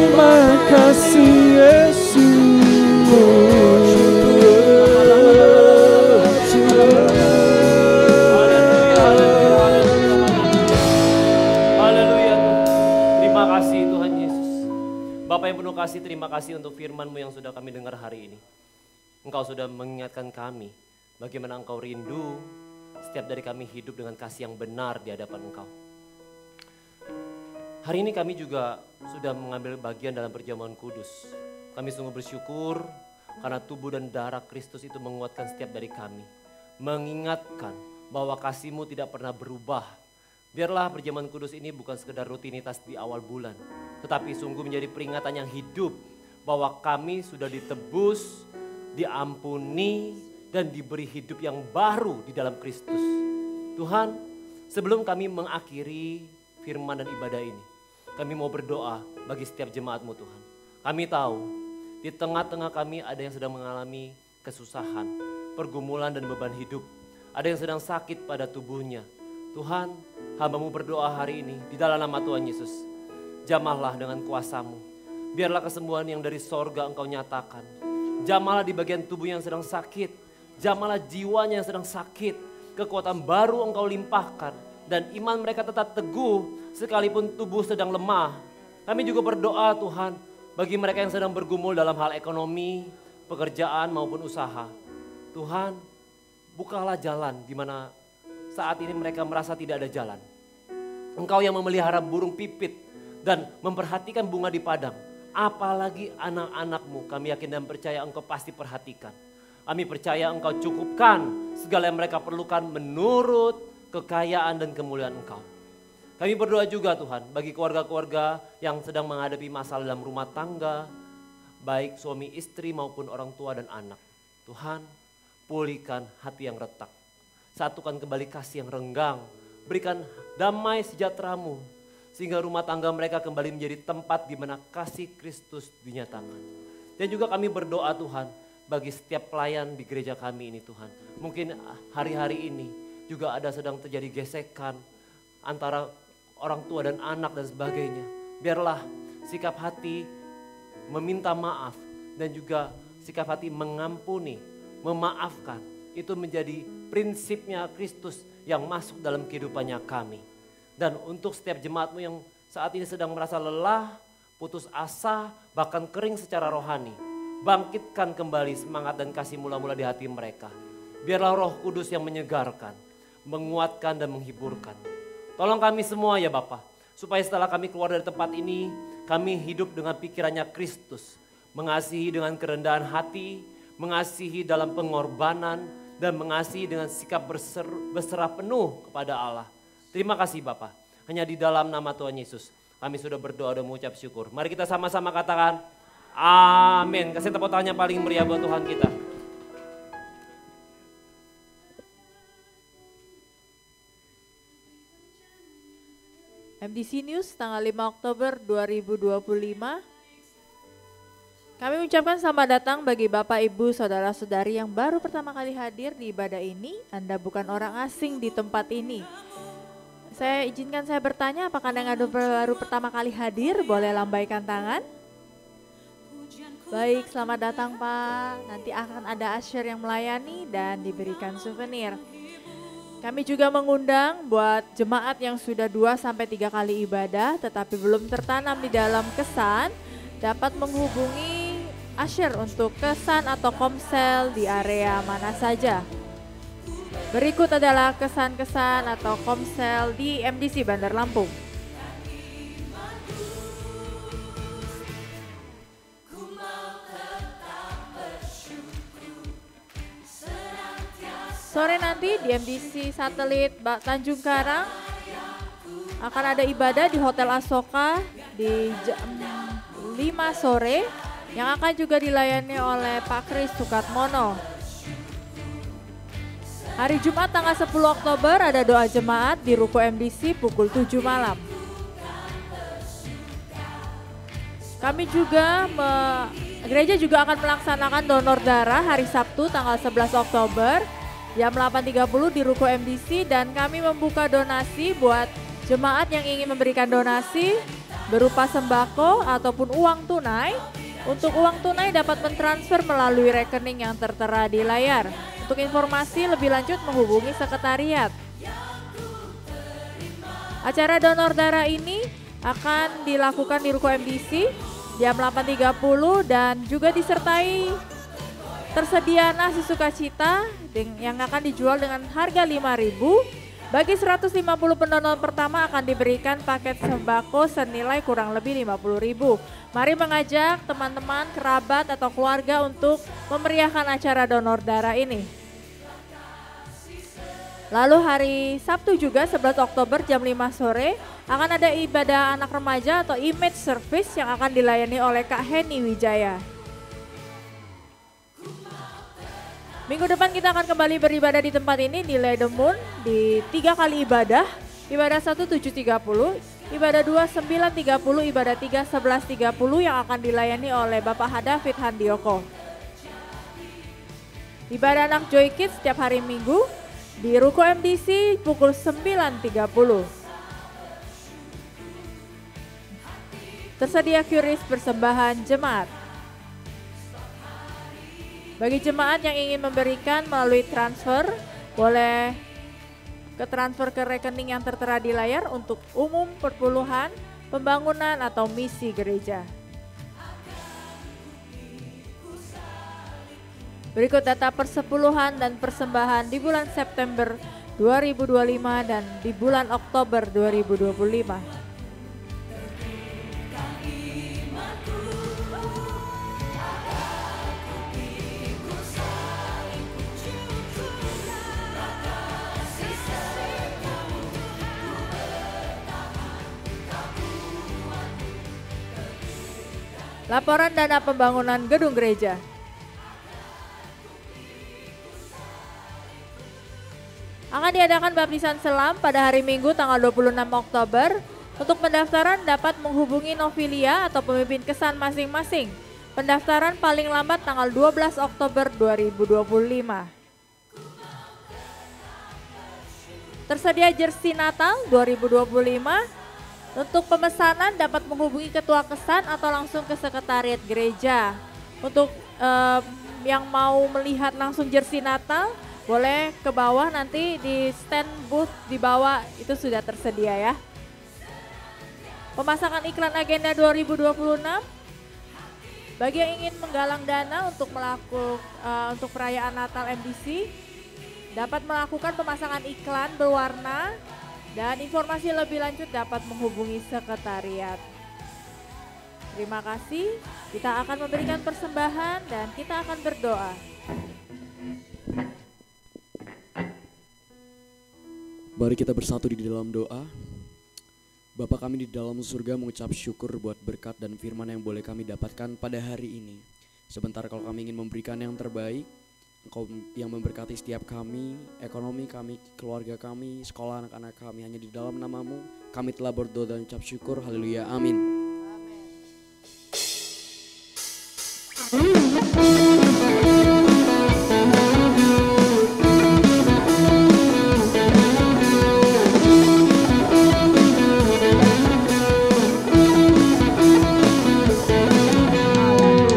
Terima kasih Yesus. Bapak yang penuh kasih, terima kasih untuk firman-Mu yang sudah kami dengar hari ini. Engkau sudah mengingatkan kami bagaimana Engkau rindu setiap dari kami hidup dengan kasih yang benar di hadapan Engkau. Hari ini kami juga sudah mengambil bagian dalam perjamuan kudus. Kami sungguh bersyukur karena tubuh dan darah Kristus itu menguatkan setiap dari kami. Mengingatkan bahwa kasih-Mu tidak pernah berubah. Biarlah perjamuan kudus ini bukan sekedar rutinitas di awal bulan, tetapi sungguh menjadi peringatan yang hidup bahwa kami sudah ditebus, diampuni, dan diberi hidup yang baru di dalam Kristus. Tuhan, sebelum kami mengakhiri firman dan ibadah ini, kami mau berdoa bagi setiap jemaat-Mu Tuhan. Kami tahu di tengah-tengah kami ada yang sedang mengalami kesusahan, pergumulan dan beban hidup. Ada yang sedang sakit pada tubuhnya. Tuhan, hamba-Mu berdoa hari ini di dalam nama Tuhan Yesus. Jamahlah dengan kuasa-Mu. Biarlah kesembuhan yang dari sorga Engkau nyatakan. Jamahlah di bagian tubuh yang sedang sakit. Jamahlah jiwanya yang sedang sakit. Kekuatan baru Engkau limpahkan. Dan iman mereka tetap teguh sekalipun tubuh sedang lemah. Kami juga berdoa Tuhan bagi mereka yang sedang bergumul dalam hal ekonomi, pekerjaan maupun usaha. Tuhan, bukalah jalan di mana saat ini mereka merasa tidak ada jalan. Engkau yang memelihara burung pipit dan memperhatikan bunga di padang. Apalagi anak-anak-Mu, kami yakin dan percaya Engkau pasti perhatikan. Kami percaya Engkau cukupkan segala yang mereka perlukan menurut kekayaan dan kemuliaan Engkau. Kami berdoa juga Tuhan bagi keluarga-keluarga yang sedang menghadapi masalah dalam rumah tangga, baik suami istri maupun orang tua dan anak. Tuhan, pulihkan hati yang retak. Satukan kembali kasih yang renggang, berikan damai sejahtera-Mu, sehingga rumah tangga mereka kembali menjadi tempat di mana kasih Kristus dinyatakan. Dan juga kami berdoa Tuhan, bagi setiap pelayan di gereja kami ini Tuhan. Mungkin hari-hari ini juga ada sedang terjadi gesekan antara orang tua dan anak dan sebagainya. Biarlah sikap hati meminta maaf dan juga sikap hati mengampuni, memaafkan. Itu menjadi prinsipnya Kristus yang masuk dalam kehidupannya kami. Dan untuk setiap jemaat-Mu yang saat ini sedang merasa lelah, putus asa, bahkan kering secara rohani. Bangkitkan kembali semangat dan kasih mula-mula di hati mereka. Biarlah Roh Kudus yang menyegarkan, menguatkan dan menghiburkan. Tolong kami semua ya Bapa, supaya setelah kami keluar dari tempat ini, kami hidup dengan pikirannya Kristus. Mengasihi dengan kerendahan hati, mengasihi dalam pengorbanan, dan mengasihi dengan sikap berserah penuh kepada Allah. Terima kasih Bapa. Hanya di dalam nama Tuhan Yesus kami sudah berdoa dan mengucap syukur. Mari kita sama-sama katakan amin. Kasih tepuk tangan yang paling meriah buat Tuhan kita. MDC News tanggal 5 Oktober 2025. Kami ucapkan selamat datang bagi Bapak, Ibu, Saudara-saudari yang baru pertama kali hadir di ibadah ini. Anda bukan orang asing di tempat ini. Saya bertanya, apakah Anda baru pertama kali hadir? Boleh lambaikan tangan. Baik, selamat datang Pak. Nanti akan ada usher yang melayani dan diberikan souvenir. Kami juga mengundang buat jemaat yang sudah 2-3 kali ibadah tetapi belum tertanam di dalam kesan, dapat menghubungi Asher untuk kesan atau komsel di area mana saja. Berikut adalah kesan-kesan atau komsel di MDC Bandar Lampung. Sore nanti di MDC Satelit Tanjung Karang akan ada ibadah di Hotel Asoka di jam 5 sore yang akan juga dilayani oleh Pak Kris Sukatmono. Hari Jumat tanggal 10 Oktober ada doa jemaat di Ruko MDC pukul 7 malam. Kami juga, gereja juga akan melaksanakan donor darah hari Sabtu tanggal 11 Oktober jam 8.30 di Ruko MDC dan kami membuka donasi buat jemaat yang ingin memberikan donasi berupa sembako ataupun uang tunai. Untuk uang tunai dapat mentransfer melalui rekening yang tertera di layar. Untuk informasi lebih lanjut menghubungi sekretariat. Acara donor darah ini akan dilakukan di Ruko MDC jam 8.30 dan juga disertai tersedia nasi sukacita yang akan dijual dengan harga 5.000. Bagi 150 pendonor pertama akan diberikan paket sembako senilai kurang lebih 50.000. Mari mengajak teman-teman, kerabat atau keluarga untuk memeriahkan acara donor darah ini. Lalu hari Sabtu juga 11 Oktober jam 5 sore akan ada ibadah anak remaja atau image service yang akan dilayani oleh Kak Heni Wijaya. Minggu depan kita akan kembali beribadah di tempat ini di Lay the Moon di 3 kali ibadah. Ibadah 1 7.30, ibadah 2 9.30, ibadah 3 11.30 yang akan dilayani oleh Bapak Hadafid Handioko. Ibadah anak Joy Kids setiap hari Minggu di Ruko MDC pukul 9.30. Tersedia QRIS persembahan jemaat. Bagi jemaat yang ingin memberikan melalui transfer, boleh transfer ke rekening yang tertera di layar untuk umum, perpuluhan, pembangunan atau misi gereja. Berikut data persepuluhan dan persembahan di bulan September 2025 dan di bulan Oktober 2025. Laporan dana pembangunan gedung gereja. Akan diadakan baptisan selam pada hari Minggu tanggal 26 Oktober. Untuk pendaftaran dapat menghubungi Novilia atau pemimpin kesan masing-masing. Pendaftaran paling lambat tanggal 12 Oktober 2025. Tersedia jersey Natal 2025. Untuk pemesanan dapat menghubungi ketua kesan atau langsung ke sekretariat gereja. Untuk yang mau melihat langsung jersey Natal, boleh ke bawah nanti di stand booth di bawah itu sudah tersedia ya. Pemasangan iklan agenda 2026. Bagi yang ingin menggalang dana untuk untuk perayaan Natal MDC, dapat melakukan pemasangan iklan berwarna. Dan informasi lebih lanjut dapat menghubungi sekretariat. Terima kasih, kita akan memberikan persembahan dan kita akan berdoa. Mari kita bersatu di dalam doa. Bapa kami di dalam surga mengucap syukur buat berkat dan firman yang boleh kami dapatkan pada hari ini. Sebentar kalau kami ingin memberikan yang terbaik, Engkau yang memberkati setiap kami, ekonomi kami, keluarga kami, sekolah anak-anak kami, hanya di dalam nama-Mu kami telah berdoa dan ucap syukur. Haleluya, amin.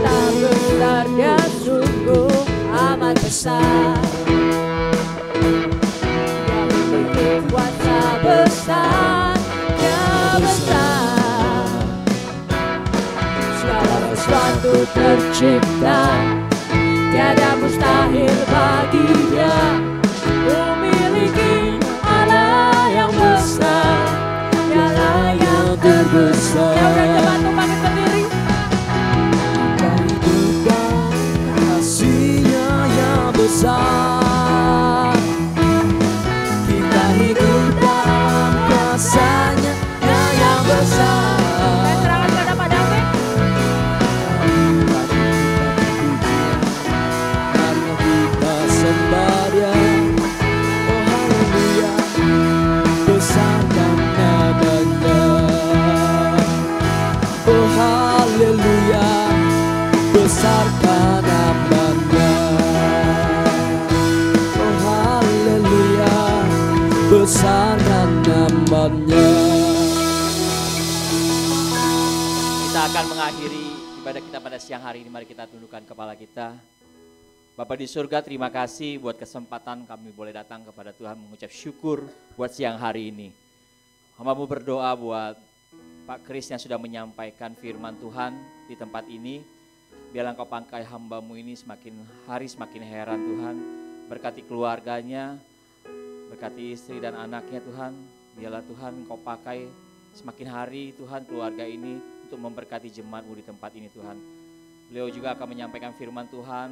Tak besar dan sungguh amat besar. besar. Segala sesuatu tercipta, tiada mustahil bagi Dia. Memiliki Allah yang besar, Dialah yang terbesar. Ya udah coba tumpangin sendiri. Kasih-Nya yang besar, kita hidup dalam kuasa-Nya yang besar. Dan serangan pada Pak David. Karena kita sembah Dia, oh haleluya, besarkan namanya. Oh haleluya, besarkan namanya. Oh haleluya, besarkan namanya. Kita akan mengakhiri ibadah kita pada siang hari ini. Mari kita tundukkan kepala kita. Bapa di surga, terima kasih buat kesempatan kami boleh datang kepada Tuhan mengucap syukur buat siang hari ini. Hamba-Mu berdoa buat Pak Kris yang sudah menyampaikan firman Tuhan di tempat ini. Biarlah Engkau pakai hamba-Mu ini semakin hari semakin heran Tuhan. Berkati keluarganya, berkati istri dan anaknya Tuhan. Biarlah Tuhan Engkau pakai semakin hari Tuhan keluarga ini untuk memberkati jemaat-Mu di tempat ini Tuhan. Beliau juga akan menyampaikan firman Tuhan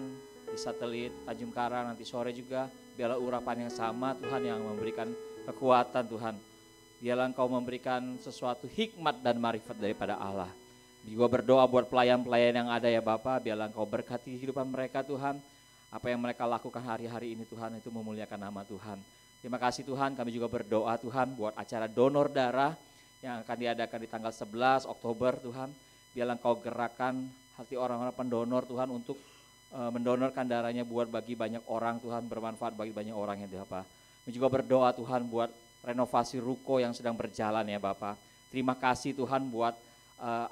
di satelit Tanjung Karang nanti sore juga. Biarlah urapan yang sama Tuhan yang memberikan kekuatan Tuhan. Biarlah Engkau memberikan sesuatu hikmat dan marifat daripada Allah. Juga berdoa buat pelayan-pelayan yang ada ya Bapa, biarlah Engkau berkati kehidupan mereka Tuhan. Apa yang mereka lakukan hari-hari ini Tuhan itu memuliakan nama Tuhan. Terima kasih Tuhan, kami juga berdoa Tuhan buat acara donor darah yang akan diadakan di tanggal 11 Oktober Tuhan. Biarlah Engkau gerakan hati orang-orang pendonor Tuhan untuk mendonorkan darahnya buat bagi banyak orang Tuhan, bermanfaat bagi banyak orang ya Bapa. Kami juga berdoa Tuhan buat renovasi ruko yang sedang berjalan ya Bapa. Terima kasih Tuhan buat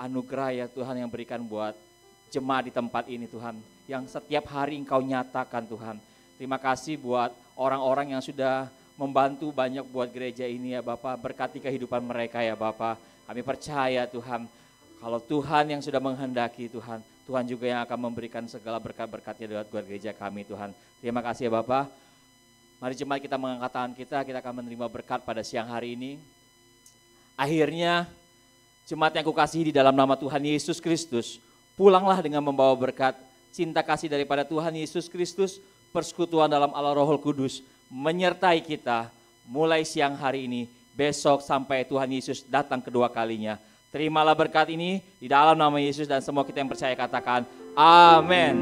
anugerah ya Tuhan yang berikan buat jemaat di tempat ini Tuhan. Yang setiap hari Engkau nyatakan Tuhan. Terima kasih buat orang-orang yang sudah membantu banyak buat gereja ini ya Bapa. Berkati kehidupan mereka ya Bapa. Kami percaya Tuhan, kalau Tuhan yang sudah menghendaki Tuhan, Tuhan juga yang akan memberikan segala berkat-berkatnya buat gereja kami Tuhan. Terima kasih ya Bapa. Mari jemaat kita mengangkat tangan kita akan menerima berkat pada siang hari ini. Akhirnya jemaat yang kukasihi di dalam nama Tuhan Yesus Kristus, pulanglah dengan membawa berkat, cinta kasih daripada Tuhan Yesus Kristus, persekutuan dalam Allah Roh Kudus, menyertai kita mulai siang hari ini, besok sampai Tuhan Yesus datang kedua kalinya. Terimalah berkat ini di dalam nama Yesus dan semua kita yang percaya katakan amin.